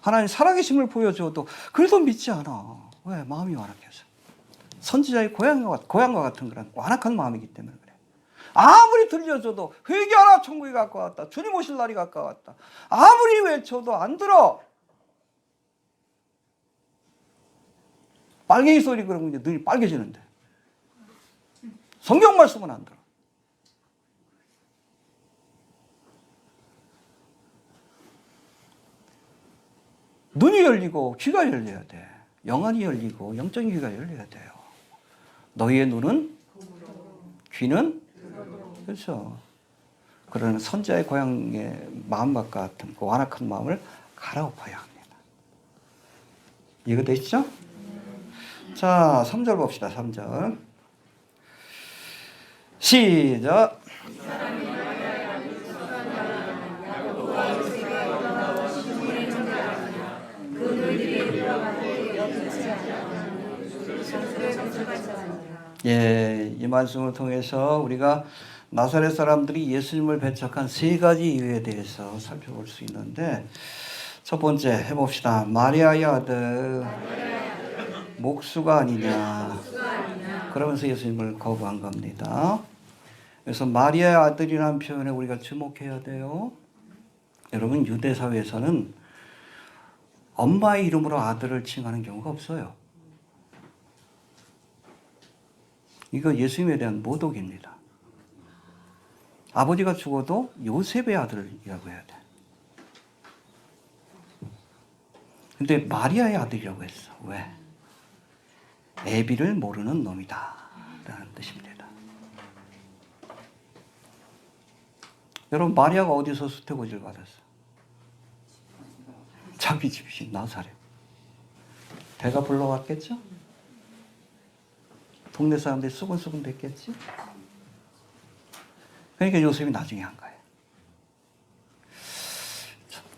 S1: 하나님 살아계심을 보여줘도 그래도 믿지 않아. 왜? 마음이 완악해서. 선지자의 고향과 같은 그런 완악한 마음이기 때문에 그래. 아무리 들려줘도 회개하라 천국이 가까웠다. 주님 오실 날이 가까웠다. 아무리 외쳐도 안 들어. 빨갱이 소리 그러면 이제 눈이 빨개지는데 성경 말씀은 안 들어. 눈이 열리고 귀가 열려야 돼. 영안이 열리고 영적인 귀가 열려야 돼요. 너희의 눈은 귀는 그렇죠. 그러는 선지자의 고향의 마음과 같은 그 완악한 마음을 갈아엎어야 합니다. 이해가 되시죠? 자, 3절 봅시다. 3절 시작. 예, 이 말씀을 통해서 우리가 나사렛 사람들이 예수님을 배척한 세 가지 이유에 대해서 살펴볼 수 있는데, 첫 번째 해봅시다. 마리아의 아들 목수가 아니냐. 그러면서 예수님을 거부한 겁니다. 그래서 마리아의 아들이라는 표현에 우리가 주목해야 돼요. 여러분, 유대 사회에서는 엄마의 이름으로 아들을 칭하는 경우가 없어요. 이거 예수님에 대한 모독입니다. 아버지가 죽어도 요셉의 아들이라고 해야 돼. 근데 마리아의 아들이라고 했어. 왜? 애비를 모르는 놈이다 라는 뜻입니다. 여러분, 마리아가 어디서 수태고지를 받았어? 자기 집이신 나사렛. 배가 불러왔겠죠? 동네 사람들이 수근수근 됐겠지? 그러니까 요셉이 나중에 한 거예요.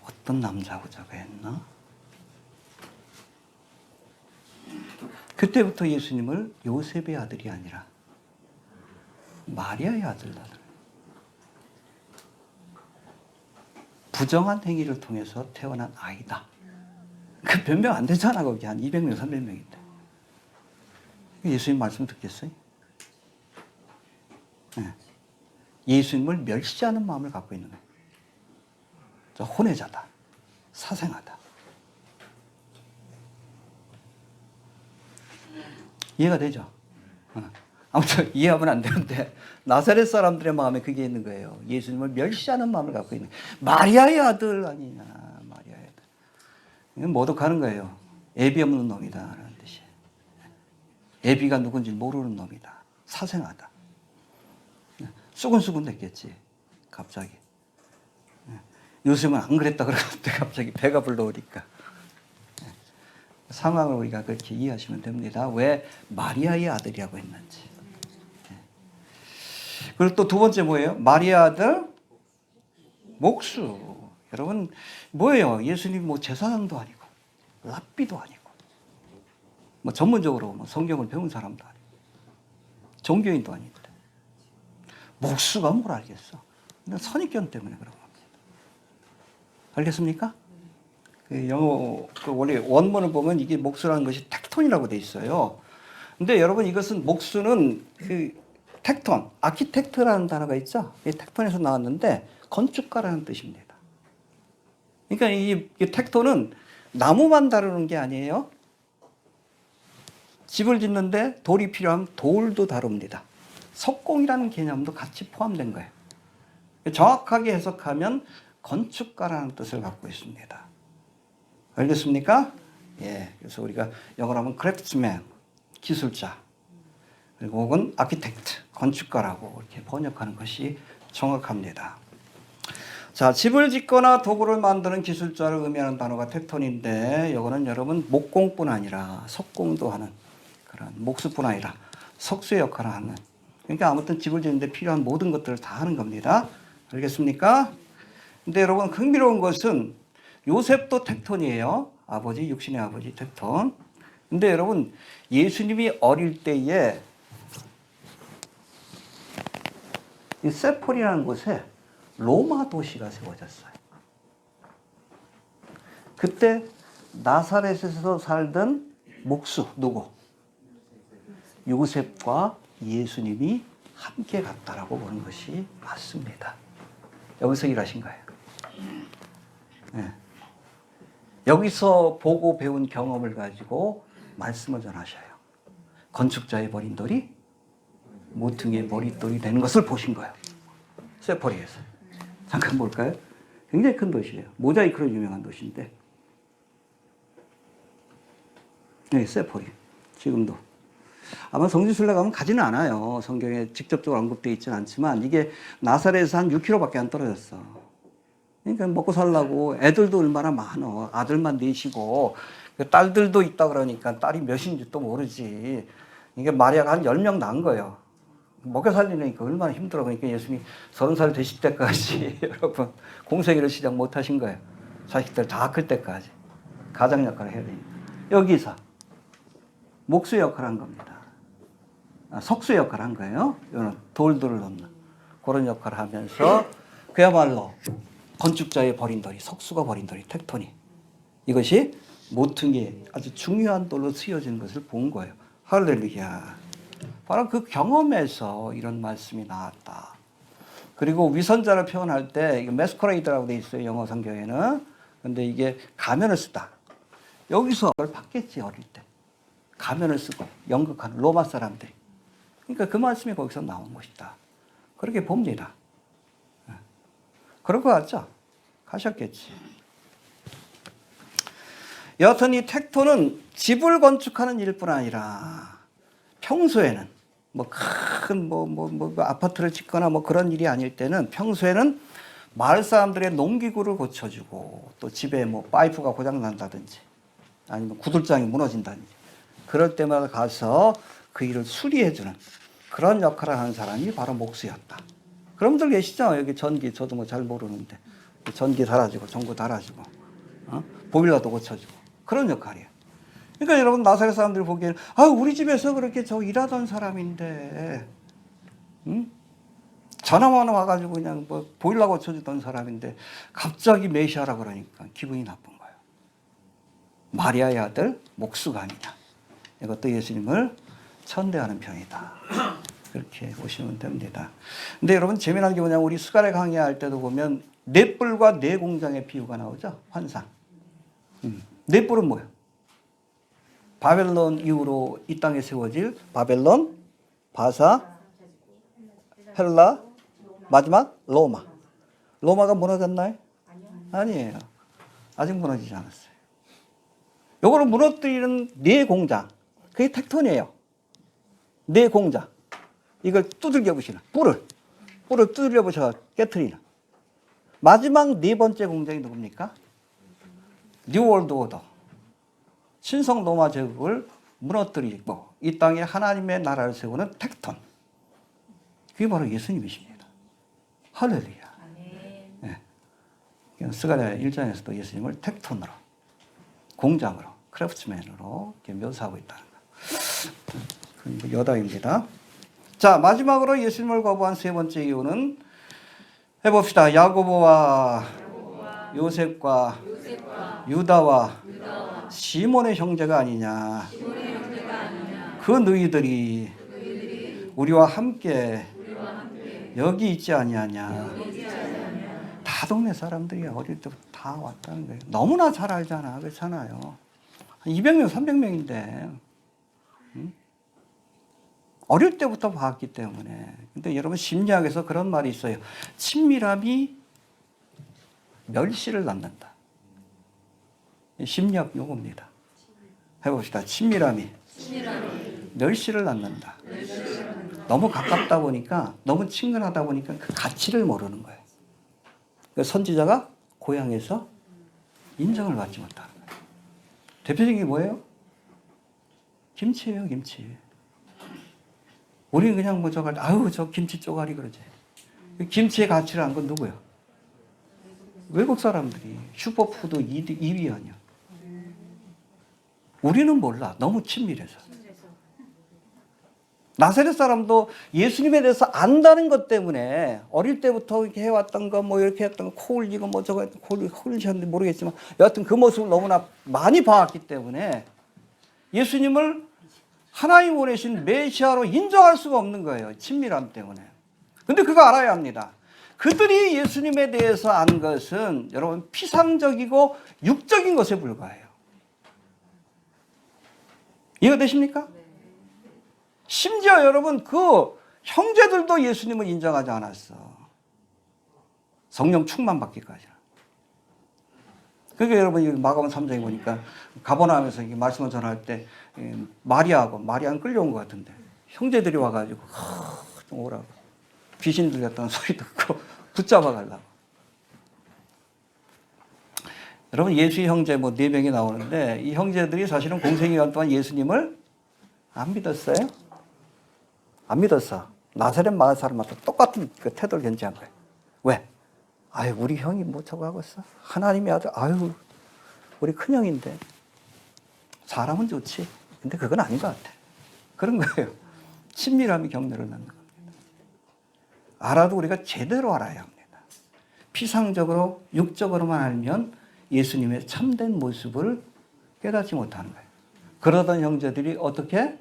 S1: 어떤 남자하고 자고 했나? 그때부터 예수님을 요셉의 아들이 아니라 마리아의 아들 나들. 부정한 행위를 통해서 태어난 아이다. 그 변명 안 되잖아. 거기 한 200명, 300명인데. 예수님 말씀 듣겠어요? 네. 예수님을 멸시하는 마음을 갖고 있는 거예요. 혼외자다. 사생하다. 이해가 되죠? 아무튼 이해하면 안 되는데 나사렛 사람들의 마음에 그게 있는 거예요. 예수님을 멸시하는 마음을 갖고 있는 거예요. 마리아의 아들 아니냐. 마리아의 아들. 이건 모독하는 거예요. 애비 없는 놈이다 라는 뜻이에요. 애비가 누군지 모르는 놈이다. 사생하다. 수근수근 됐겠지. 갑자기. 요즘은 안 그랬다 그러는데 갑자기 배가 불러오니까. 상황을 우리가 그렇게 이해하시면 됩니다. 왜 마리아의 아들이라고 했는지. 그리고 또 두 번째 뭐예요? 마리아 아들 목수. 여러분 뭐예요? 예수님 뭐 제사장도 아니고 랍비도 아니고 뭐 전문적으로 뭐 성경을 배운 사람도 아니고 종교인도 아닌데 목수가 뭘 알겠어? 선입견 때문에 그런 겁니다. 알겠습니까? 그 영어 원래 원문을 보면 이게 목수라는 것이 텍톤이라고 돼 있어요. 근데 여러분 이것은 목수는 그 텍톤, 아키텍트라는 단어가 있죠. 이 텍톤에서 나왔는데 건축가라는 뜻입니다. 그러니까 이 텍톤은 나무만 다루는 게 아니에요. 집을 짓는데 돌이 필요하면 돌도 다룹니다. 석공이라는 개념도 같이 포함된 거예요. 정확하게 해석하면 건축가라는 뜻을 갖고 있습니다. 알겠습니까? 예. 그래서 우리가 영어로 하면 craftsman, 기술자, 그리고 혹은 architect, 건축가라고 이렇게 번역하는 것이 정확합니다. 자, 집을 짓거나 도구를 만드는 기술자를 의미하는 단어가 텍톤인데, 이거는 여러분 목공뿐 아니라 석공도 하는 그런 목수뿐 아니라 석수의 역할을 하는. 그러니까 아무튼 집을 짓는데 필요한 모든 것들을 다 하는 겁니다. 알겠습니까? 근데 여러분 흥미로운 것은 요셉도 텍톤이에요. 아버지, 육신의 아버지 텍톤. 근데 여러분 예수님이 어릴 때에 이 세폴이라는 곳에 로마 도시가 세워졌어요. 그때 나사렛에서 살던 목수 누구? 요셉과 예수님이 함께 갔다라고 보는 것이 맞습니다. 여기서 일하신 거예요. 네. 여기서 보고 배운 경험을 가지고 말씀을 전하셔요. 건축자의 버린 돌이 모퉁이의 머릿돌이 되는 것을 보신 거예요. 세포리에서. 잠깐 볼까요? 굉장히 큰 도시예요. 모자이크로 유명한 도시인데. 네, 세포리. 지금도. 아마 성지순례 가면 가지는 않아요. 성경에 직접적으로 언급되어 있지는 않지만 이게 나사렛에서 한 6km밖에 안 떨어졌어. 그러니까 먹고 살라고 애들도 얼마나 많어. 아들만 넷이고 딸들도 있다 그러니까 딸이 몇인지 또 모르지. 이게 마리아가 한 10명 낳은 거예요. 먹여 살리니까 얼마나 힘들어. 그러니까 예수님이 30살 되실 때까지 여러분 공생애를 시작 못 하신 거예요. 자식들 다 클 때까지. 가장 역할을 해야 되니까. 여기서 목수 역할을 한 겁니다. 석수 역할을 한 거예요. 이거는 돌들을 넣는. 그런 역할을 하면서 그야말로 건축자의 버린돌이, 석수가 버린돌이, 텍톤이 이것이 모퉁이에 아주 중요한 돌로 쓰여지는 것을 본 거예요. 할렐루야. 바로 그 경험에서 이런 말씀이 나왔다. 그리고 위선자를 표현할 때 이거 메스커레이드라고 돼 있어요. 영어 성경에는. 근데 이게 가면을 쓰다. 여기서 그걸 봤겠지 어릴 때. 가면을 쓰고 연극하는 로마 사람들이. 그러니까 그 말씀이 거기서 나온 것이다. 그렇게 봅니다. 그럴 것 같죠? 가셨겠지. 여하튼 이 텍토는 집을 건축하는 일뿐 아니라 평소에는 뭐 큰 아파트를 짓거나 뭐 그런 일이 아닐 때는 평소에는 마을 사람들의 농기구를 고쳐주고 또 집에 뭐 파이프가 고장 난다든지 아니면 구들장이 무너진다든지 그럴 때마다 가서 그 일을 수리해주는 그런 역할을 하는 사람이 바로 목수였다. 그럼들 계시죠? 여기 전기 저도 뭐 잘 모르는데 전기 달아주고 전구 달아주고 보일러도 고쳐주고 그런 역할이에요. 그러니까 여러분 나사렛 사람들이 보기에는 우리 집에서 그렇게 저 일하던 사람인데 전화만 와가지고 그냥 뭐 보일러 고쳐주던 사람인데 갑자기 메시아라 그러니까 기분이 나쁜 거예요. 마리아의 아들 목수가 아니냐. 이것도 예수님을 천대하는 편이다. 그렇게 보시면 됩니다. 근데 여러분 재미난 게 뭐냐면 우리 스가랴 강의할 때도 보면 넷불과 네 공장의 비유가 나오죠. 환상. 넷불은 뭐예요? 바벨론 이후로 이 땅에 세워질 바벨론, 바사, 헬라, 마지막 로마. 로마가 무너졌나요? 아니에요. 아직 무너지지 않았어요. 요거를 무너뜨리는 네 공장. 그게 텍톤이에요. 네 공장. 이걸 두들겨 보시는 뿔을 두들겨 보셔 깨트리는 마지막 네 번째 공장이 누굽니까? 뉴 월드 오더. 신성 로마 제국을 무너뜨리고 이 땅에 하나님의 나라를 세우는 텍톤. 그게 바로 예수님이십니다. 할렐루야. 네. 스가랴 1장에서도 예수님을 텍톤으로, 공장으로, 크래프트맨으로 묘사하고 있다는 거. 여담입니다. 자, 마지막으로 예수님을 거부한 세 번째 이유는 해봅시다. 야고보와 요셉과 유다와 시몬의 형제가 아니냐. 그 너희들이 우리와 함께 여기 있지 아니하냐. 다 동네 사람들이 어릴 때부터 다 왔다는 거예요. 너무나 잘 알잖아. 그렇잖아요. 200명, 300명인데. 어릴 때부터 봤기 때문에. 근데 여러분 심리학에서 그런 말이 있어요. 친밀함이 멸시를 낳는다. 심리학 용어입니다. 해봅시다. 친밀함이 멸시를 낳는다. 너무 가깝다 보니까, 너무 친근하다 보니까 그 가치를 모르는 거예요. 선지자가 고향에서 인정을 받지 못하는 거예요. 대표적인 게 뭐예요? 김치예요, 김치. 우리는 그냥 뭐 저거, 저 김치 쪼가리 그러지. 김치의 가치를 안 건 누구예요? 외국 사람들이 슈퍼푸드 2위 아니야. 우리는 몰라. 너무 친밀해서. 나사렛 사람도 예수님에 대해서 안다는 것 때문에 어릴 때부터 이렇게 해왔던 거, 뭐 이렇게 했던 거, 코 흘리고 뭐 저거 코 흘리셨는지 모르겠지만 여하튼 그 모습을 너무나 많이 봐왔기 때문에 예수님을 하나님 보내신 메시아로 인정할 수가 없는 거예요. 친밀함 때문에. 근데 그거 알아야 합니다. 그들이 예수님에 대해서 안 것은 여러분 피상적이고 육적인 것에 불과해요. 이해되십니까? 심지어 여러분 그 형제들도 예수님을 인정하지 않았어. 성령 충만 받기까지. 그게 여러분 마가복음 3장에 보니까 가버나움에서 말씀을 전할 때 마리아는 끌려온 것 같은데 형제들이 와가지고 좀 오라고 귀신 들렸다는 소리 듣고 붙잡아 가려고. 여러분 예수의 형제 뭐 4명이 나오는데 이 형제들이 사실은 공생기간 동안 예수님을 안 믿었어요? 안 믿었어. 나사렛 마을 사람한테 똑같은 그 태도를 견지한 거예요. 왜? 우리 형이 뭐 저거 하고 있어? 하나님의 아들, 우리 큰형인데. 사람은 좋지. 근데 그건 아닌 것 같아. 그런 거예요. 친밀함이 격려를 낳는 겁니다. 알아도 우리가 제대로 알아야 합니다. 피상적으로 육적으로만 알면 예수님의 참된 모습을 깨닫지 못하는 거예요. 그러던 형제들이 어떻게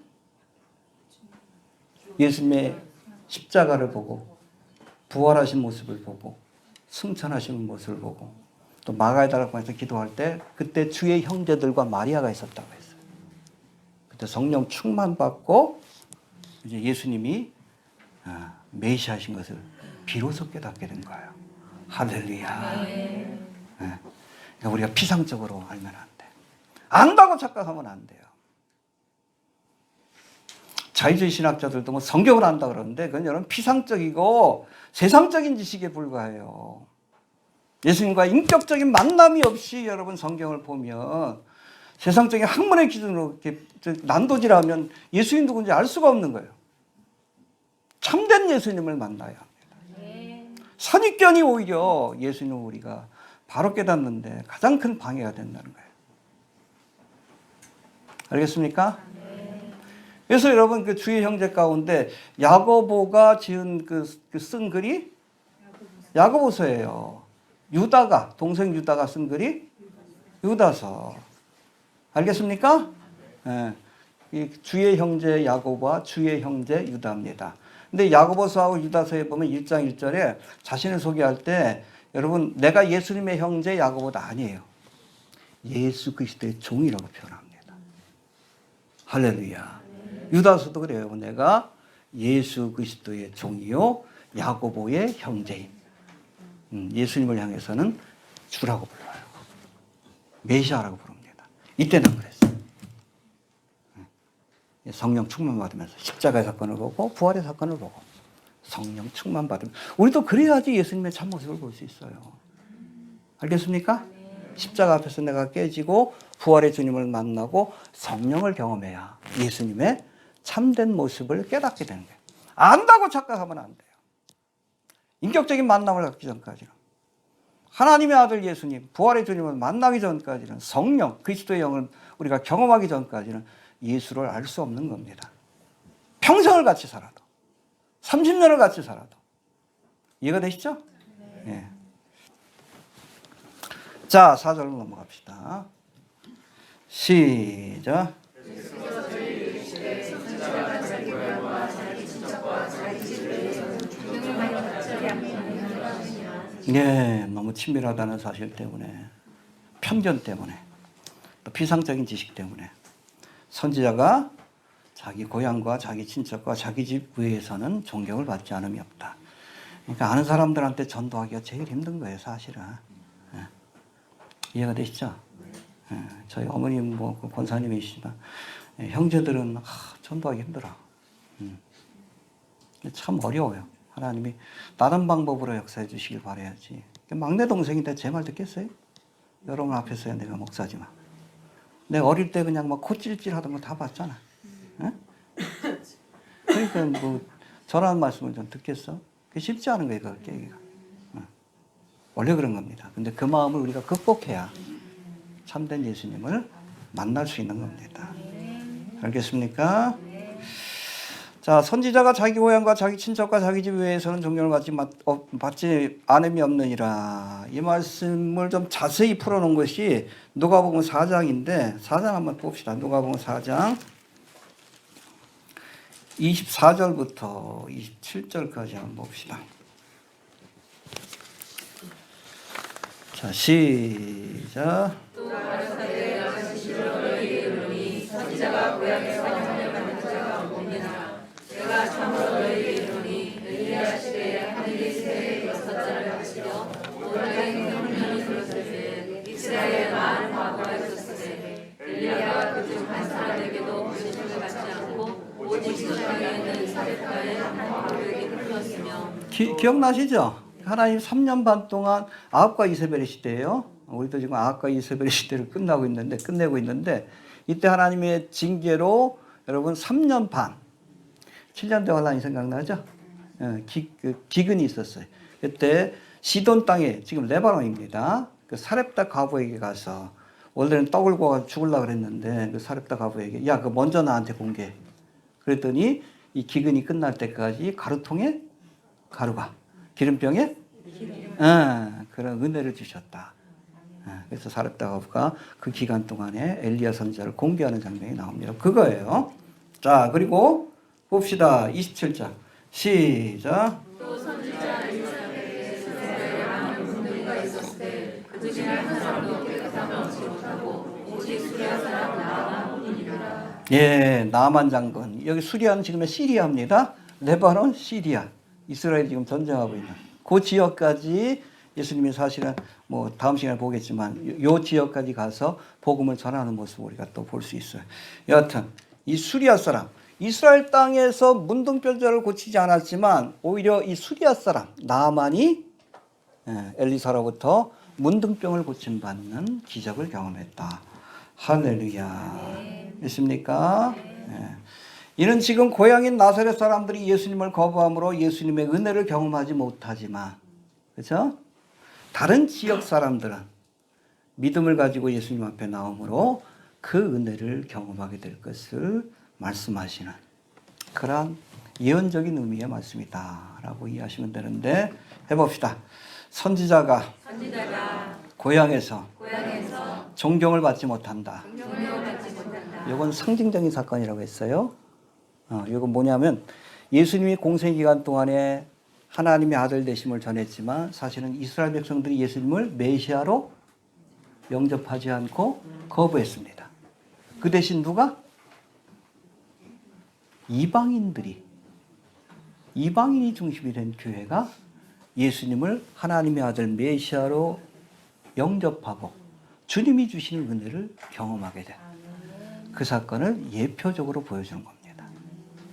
S1: 예수님의 십자가를 보고 부활하신 모습을 보고 승천하시는 모습을 보고 또 마가다락방에서 기도할 때 그때 주의 형제들과 마리아가 있었다고 했어요. 그때 성령 충만 받고 이제 예수님이 메시아신 것을 비로소 깨닫게 된 거예요. 할렐루야. 네. 그러니까 우리가 피상적으로 알면 안 돼. 안다고 착각하면 안 돼요. 자유주의 신학자들도 뭐 성경을 안다 그러는데 그건 여러분 피상적이고 세상적인 지식에 불과해요. 예수님과 인격적인 만남이 없이 여러분 성경을 보면 세상적인 학문의 기준으로 이렇게 난도질하면 예수님 누군지 알 수가 없는 거예요. 참된 예수님을 만나야 합니다. 선입견이 오히려 예수님을 우리가 바로 깨닫는데 가장 큰 방해가 된다는 거예요. 알겠습니까? 그래서 여러분 그 주의 형제 가운데 야고보가 지은 쓴 글이 야고보서예요. 유다가 동생 유다가 쓴 글이 유다서. 알겠습니까? 네. 이 주의 형제 야고보와 주의 형제 유다입니다. 근데 야고보서하고 유다서에 보면 1장 1절에 자신을 소개할 때 여러분 내가 예수님의 형제 야고보다 아니에요. 예수 그리스도의 종이라고 표현합니다. 할렐루야. 유다서도 그래요. 내가 예수 그리스도의 종이요 야고보의 형제임. 예수님을 향해서는 주라고 불러요. 메시아라고 부릅니다. 이때는 그랬어요. 성령 충만 받으면서 십자가의 사건을 보고 부활의 사건을 보고 성령 충만 받으면 우리도 그래야지 예수님의 참모습을 볼 수 있어요. 알겠습니까? 십자가 앞에서 내가 깨지고 부활의 주님을 만나고 성령을 경험해야 예수님의 참된 모습을 깨닫게 되는 거예요. 안다고 착각하면 안 돼요. 인격적인 만남을 갖기 전까지는 하나님의 아들 예수님, 부활의 주님을 만나기 전까지는 성령, 그리스도의 영을 우리가 경험하기 전까지는 예수를 알 수 없는 겁니다. 평생을 같이 살아도 30년을 같이 살아도 이해가 되시죠? 네. 자, 4절로 넘어갑시다. 시작. 네, 너무 친밀하다는 사실 때문에, 편견 때문에, 또 피상적인 지식 때문에 선지자가 자기 고향과 자기 친척과 자기 집 외에서는 존경을 받지 않음이 없다. 그러니까 아는 사람들한테 전도하기가 제일 힘든 거예요, 사실은. 네. 이해가 되시죠? 네. 저희 어머님 뭐 권사님이시지만 형제들은 전도하기 힘들어. 참 어려워요. 하나님이 다른 방법으로 역사해 주시길 바라야지. 막내 동생인데 제 말 듣겠어요? 여러분 앞에서야 내가 목사지만. 내가 어릴 때 그냥 막 콧질질 하던 거 다 봤잖아. 네? 그러니까 뭐 저라는 말씀을 좀 듣겠어? 그게 쉽지 않은 거예요, 그걸 깨기가. 원래 그런 겁니다. 근데 그 마음을 우리가 극복해야 참된 예수님을 만날 수 있는 겁니다. 알겠습니까? 자, 선지자가 자기 고향과 자기 친척과 자기 집 외에서는 존경을 받지 않음이 없느니라. 이 말씀을 좀 자세히 풀어놓은 것이 누가복음 4장인데 4장 한번 봅시다. 누가복음 4장 24절부터 27절까지 한번 봅시다. 자, 시작. 선지자가 고향에서 환영받는 자가 없느니라. 내가 참으로 너희에게 이르노니 엘리야 시대에 하늘이 새에 6자를 바치려 오늘의 행동을 들었을 때 이스라엘에 많은 과거가 있었으되 엘리야가 그중 한 사람에게도 부르심을 받지 않고 오직 그 땅에 있는 사렙가의 한 과부에게 흘렀으며. 기억나시죠? 하나님 3년 반 동안 아합과 이세벨의 시대예요. 우리도 지금 아합과 이세벨의 시대를 끝내고 있는데 이때 하나님의 징계로 여러분 3년 반 7년 대환란이 생각나죠? 기근이 있었어요. 그때 시돈 땅에 지금 레바논입니다. 그 사렙다 과부에게 가서 원래는 떡을 구워 죽으려고 그랬는데 그 사렙다 과부에게 야, 그 먼저 나한테 공개해. 그랬더니 이 기근이 끝날 때까지 가루통에 가루가 기름병에 그런 은혜를 주셨다. 그래서 사렙다가 그 기간 동안에 엘리야 선지자를 공개하는 장면이 나옵니다. 그거예요. 자, 그리고 봅시다. 27장 시작.
S2: 또 선지자 엘리사에게 이스라엘에 많은 군대가 있었을 때 그들을 한 사람도 깨끗함을 얻지 못하고 오직 수리아 사람 나아만뿐이니라.
S1: 예, 나만 장군. 여기 수리아는 지금의 시리아입니다. 레바논, 시리아. 이스라엘이 지금 전쟁하고 있는 그 지역까지 예수님이 사실은 뭐 다음 시간에 보겠지만 요 지역까지 가서 복음을 전하는 모습을 우리가 또 볼 수 있어요. 여하튼 이 수리아 사람, 이스라엘 땅에서 문둥병자를 고치지 않았지만 오히려 이 수리아 사람 나아만이 엘리사로부터 문둥병을 고침받는 기적을 경험했다. 할렐루야. 믿습니까? 이는 지금 고향인 나사렛 사람들이 예수님을 거부함으로 예수님의 은혜를 경험하지 못하지만, 그렇죠? 다른 지역 사람들은 믿음을 가지고 예수님 앞에 나옴으로 그 은혜를 경험하게 될 것을 말씀하시는 그러한 예언적인 의미의 말씀이다라고 이해하시면 되는데, 해봅시다. 선지자가 고향에서 존경을 받지 못한다. 이건 상징적인 사건이라고 했어요. 이건 뭐냐면 예수님이 공생 기간 동안에 하나님의 아들 되심을 전했지만 사실은 이스라엘 백성들이 예수님을 메시아로 영접하지 않고 거부했습니다. 그 대신 누가? 이방인이 중심이 된 교회가 예수님을 하나님의 아들 메시아로 영접하고 주님이 주시는 은혜를 경험하게 된 그 사건을 예표적으로 보여주는 겁니다.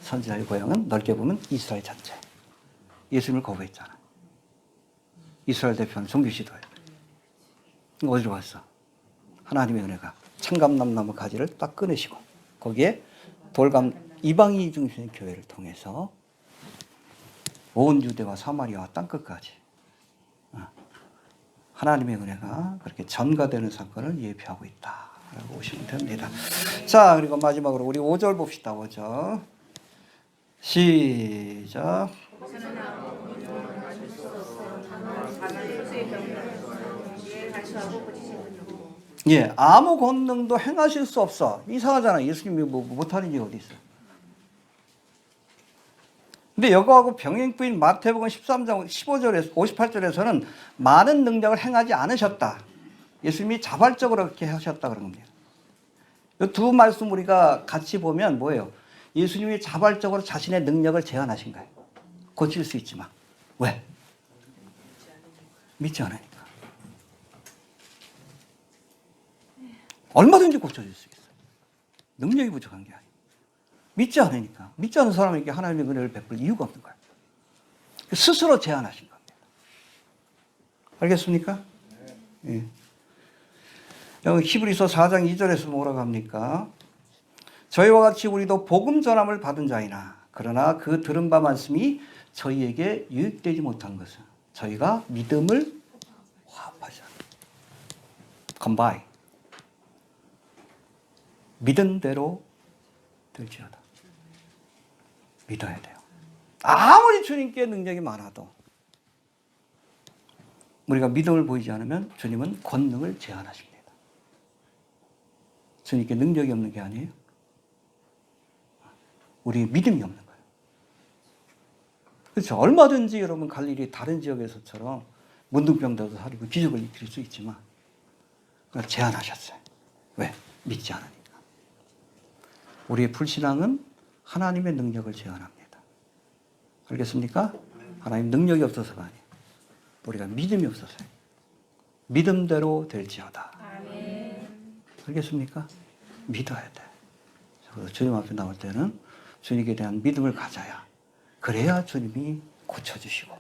S1: 선지자의 고향은 넓게 보면 이스라엘 전체. 예수님을 거부했잖아. 이스라엘 대표는 종교 지도예요. 어디로 갔어? 하나님의 은혜가 참감남나무 가지를 딱 끊으시고 거기에 돌감 이방인 중심의 교회를 통해서 온 유대와 사마리아와 땅끝까지 하나님의 은혜가 그렇게 전가되는 사건을 예표하고 있다라고 보시면 됩니다. 자, 그리고 마지막으로 우리 5절 봅시다. 5절 시작. 예, 아무 권능도 행하실 수 없어. 이상하잖아. 예수님이 뭐 못하는 게 어디 있어? 근데 여거하고 병행부인 마태복음 13장 15절에서 58절에서는 많은 능력을 행하지 않으셨다. 예수님이 자발적으로 그렇게 하셨다 그런 겁니다. 이 두 말씀 우리가 같이 보면 뭐예요? 예수님이 자발적으로 자신의 능력을 제한하신 거예요. 고칠 수 있지만. 왜? 믿지 않으니까. 얼마든지 고쳐질 수 있어요. 능력이 부족한 게 아니에요. 믿지 않으니까. 믿지 않는 사람에게 하나님의 은혜를 베풀 이유가 없는 거예요. 스스로 제한하신 겁니다. 알겠습니까? 예. 여기 히브리서 4장 2절에서 뭐라고 합니까? 저희와 같이 우리도 복음 전함을 받은 자이나 그러나 그 들은 바 말씀이 저희에게 유익되지 못한 것은 저희가 믿음을 화합하자. combine. 믿은 대로 될지어다. 믿어야 돼요. 아무리 주님께 능력이 많아도 우리가 믿음을 보이지 않으면 주님은 권능을 제한하십니다. 주님께 능력이 없는 게 아니에요. 우리 믿음이 없는 거예요. 그렇죠. 얼마든지 여러분 갈릴리 다른 지역에서처럼 문둥병자도 살리고 기적을 일으킬 수 있지만 제한하셨어요. 왜? 믿지 않으니까. 우리의 불신앙은 하나님의 능력을 제한합니다. 알겠습니까? 하나님 능력이 없어서가 아니에요. 우리가 믿음이 없어서요. 믿음대로 될지어다. 알겠습니까? 믿어야 돼. 그래서 주님 앞에 나올 때는 주님에 대한 믿음을 가져야 그래야 주님이 고쳐주시고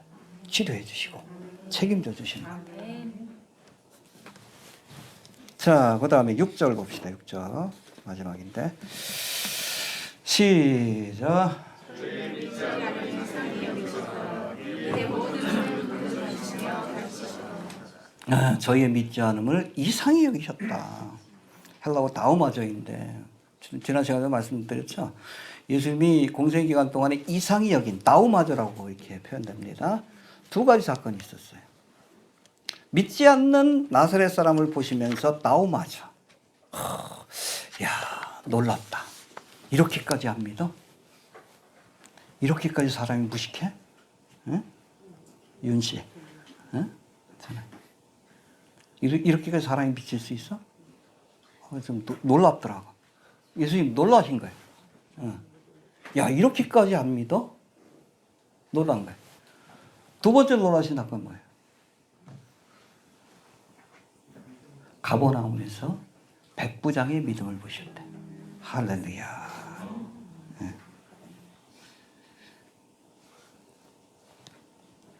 S1: 치료해 주시고 책임져 주시는 겁니다. 자, 그 다음에 6절 봅시다. 6절 마지막인데 시작. 저희의 믿지 않음을 이상히 여기셨다. 헬라어 다우마저인데 지난 시간에 말씀드렸죠. 예수님이 공생 기간 동안에 이상히 여긴 나우마저라고 이렇게 표현됩니다. 두 가지 사건이 있었어요. 믿지 않는 나사렛 사람을 보시면서 나우마저, 야 놀랍다. 이렇게까지 안 믿어? 이렇게까지 사람이 무식해? 응? 윤 씨, 응? 이렇게까지 사람이 미칠 수 있어? 좀 놀랍더라고. 예수님 놀라신 거예요. 응. 야, 이렇게까지 안 믿어? 놀란 거예요. 두 번째 놀라신 사건 뭐예요? 가버나움에서 백부장의 믿음을 보셨대. 할렐루야. 네.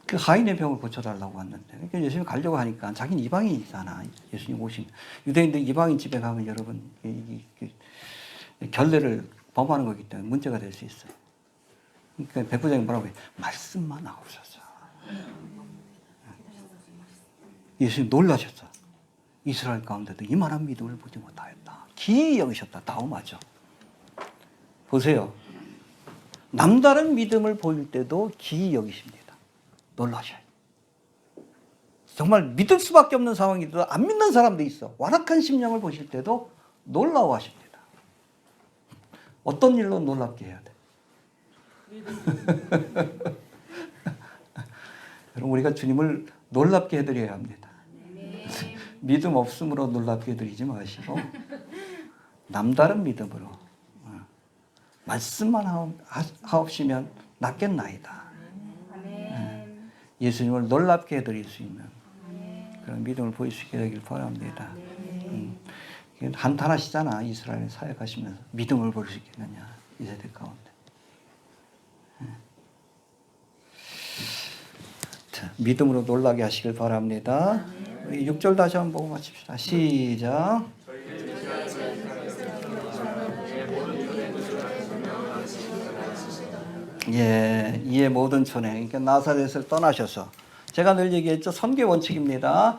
S1: 그 하인의 병을 고쳐달라고 왔는데, 그러니까 예수님 가려고 하니까 자기는 이방인이잖아. 예수님 오신 유대인들 이방인 집에 가면 여러분 결례를 범하는 거기 때문에 문제가 될 수 있어요. 그러니까 백부장이 뭐라고 해요? 말씀만 하옵소서. 예수님 놀라셨어. 이스라엘 가운데도 이만한 믿음을 보지 못하였다. 기이 여기셨다. 나오마죠. 보세요. 남다른 믿음을 보일 때도 기이 여기십니다. 놀라셔요. 정말 믿을 수밖에 없는 상황이도 안 믿는 사람도 있어. 완악한 심령을 보실 때도 놀라워하십니다. 어떤 일로 놀랍게 해야 돼? 여러분, 우리가 주님을 놀랍게 해드려야 합니다. 믿음 없음으로 놀랍게 해드리지 마시고 남다른 믿음으로 말씀만 하옵시면 낫겠나이다. 예수님을 놀랍게 해드릴 수 있는 그런 믿음을 보이시게 되길 바랍니다. 한탄하시잖아. 이스라엘 사역하시면서 믿음을 볼 수 있겠느냐 이 세대 가운데. 자, 믿음으로 놀라게 하시길 바랍니다. 우리 6절 다시 한번 보고 마칩시다. 시작. 예, 이의 모든 촌에, 그러니까 나사렛을 떠나셔서, 제가 늘 얘기했죠. 선교 원칙입니다.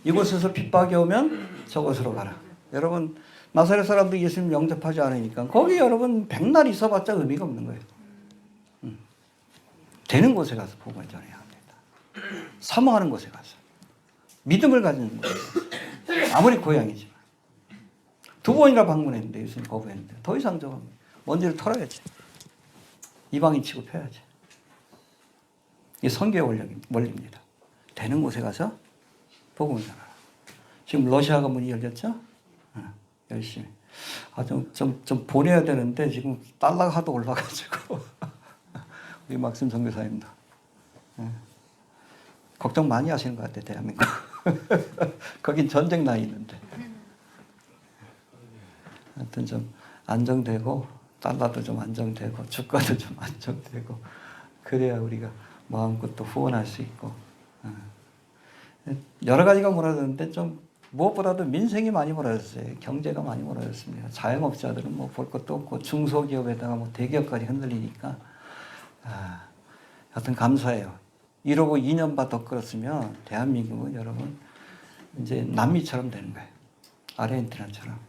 S1: 이곳에서 핍박이 오면 저곳으로 가라. 여러분, 나사렛 사람들이 예수님 영접하지 않으니까 거기 여러분 백날 있어봤자 의미가 없는 거예요. 되는 곳에 가서 복음을 전해야 합니다. 사모하는 곳에 가서 믿음을 가지는 거예요. 아무리 고향이지만. 두 번이나 방문했는데 예수님 거부했는데 더 이상 저 먼지를 털어야지. 이방인 취급해야지. 이게 선교의 원리입니다. 되는 곳에 가서 복음을 전하라. 지금 러시아가 문이 열렸죠? 열심히. 좀 보내야 되는데 지금 달러가 하도 올라가지고 우리 막심 선교사님도 걱정 많이 하시는 것 같아요. 대한민국. 거긴 전쟁 나 있는데. 하여튼 좀 안정되고 달러도 좀 안정되고 주가도 좀 안정되고 그래야 우리가 마음껏 또 후원할 수 있고 여러 가지가 몰아드는데 좀 무엇보다도 민생이 많이 몰아졌어요. 경제가 많이 몰아졌습니다. 자영업자들은 뭐 볼 것도 없고 중소기업에다가 뭐 대기업까지 흔들리니까 하여튼 감사해요. 이러고 2년만 더 끌었으면 대한민국은 여러분 이제 남미처럼 되는 거예요. 아르헨티나처럼.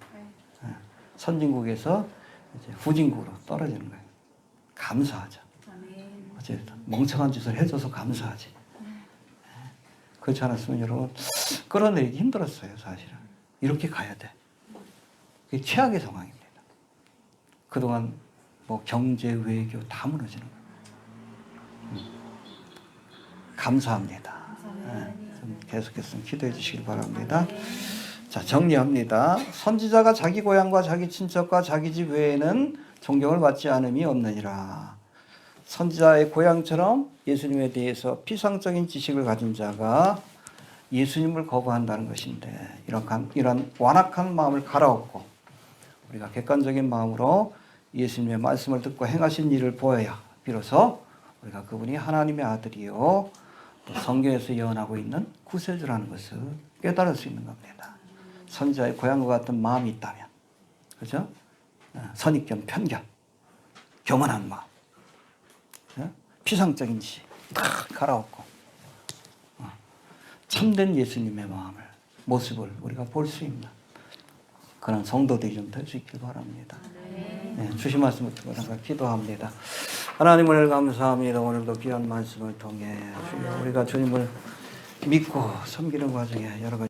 S1: 선진국에서 이제 후진국으로 떨어지는 거예요. 감사하죠. 어쨌든 멍청한 짓을 해줘서 감사하지. 그렇지 않았으면 여러분 끌어내리기 힘들었어요. 사실은. 이렇게 가야 돼. 그게 최악의 상황입니다. 그동안 뭐 경제, 외교 다 무너지는 거예요. 감사합니다. 좀 계속해서 기도해 주시길 바랍니다. 자, 정리합니다. 선지자가 자기 고향과 자기 친척과 자기 집 외에는 존경을 받지 않음이 없느니라. 선지자의 고향처럼 예수님에 대해서 피상적인 지식을 가진 자가 예수님을 거부한다는 것인데 이런 완악한 마음을 갈아엎고 우리가 객관적인 마음으로 예수님의 말씀을 듣고 행하신 일을 보여야 비로소 우리가 그분이 하나님의 아들이요 또 성경에서 예언하고 있는 구세주라는 것을 깨달을 수 있는 겁니다. 선지자의 고향과 같은 마음이 있다면, 그렇죠? 선입견, 편견, 교만한 마음, 피상적인 지식 다 갈아엎고 참된 예수님의 마음을 모습을 우리가 볼 수 있는 그런 성도들이 좀 될 수 있길 바랍니다. 네, 주신 말씀을 듣고 잠깐 기도합니다. 하나님 은혜를 감사합니다. 오늘도 귀한 말씀을 통해 우리가 주님을 믿고 섬기는 과정에 여러 가지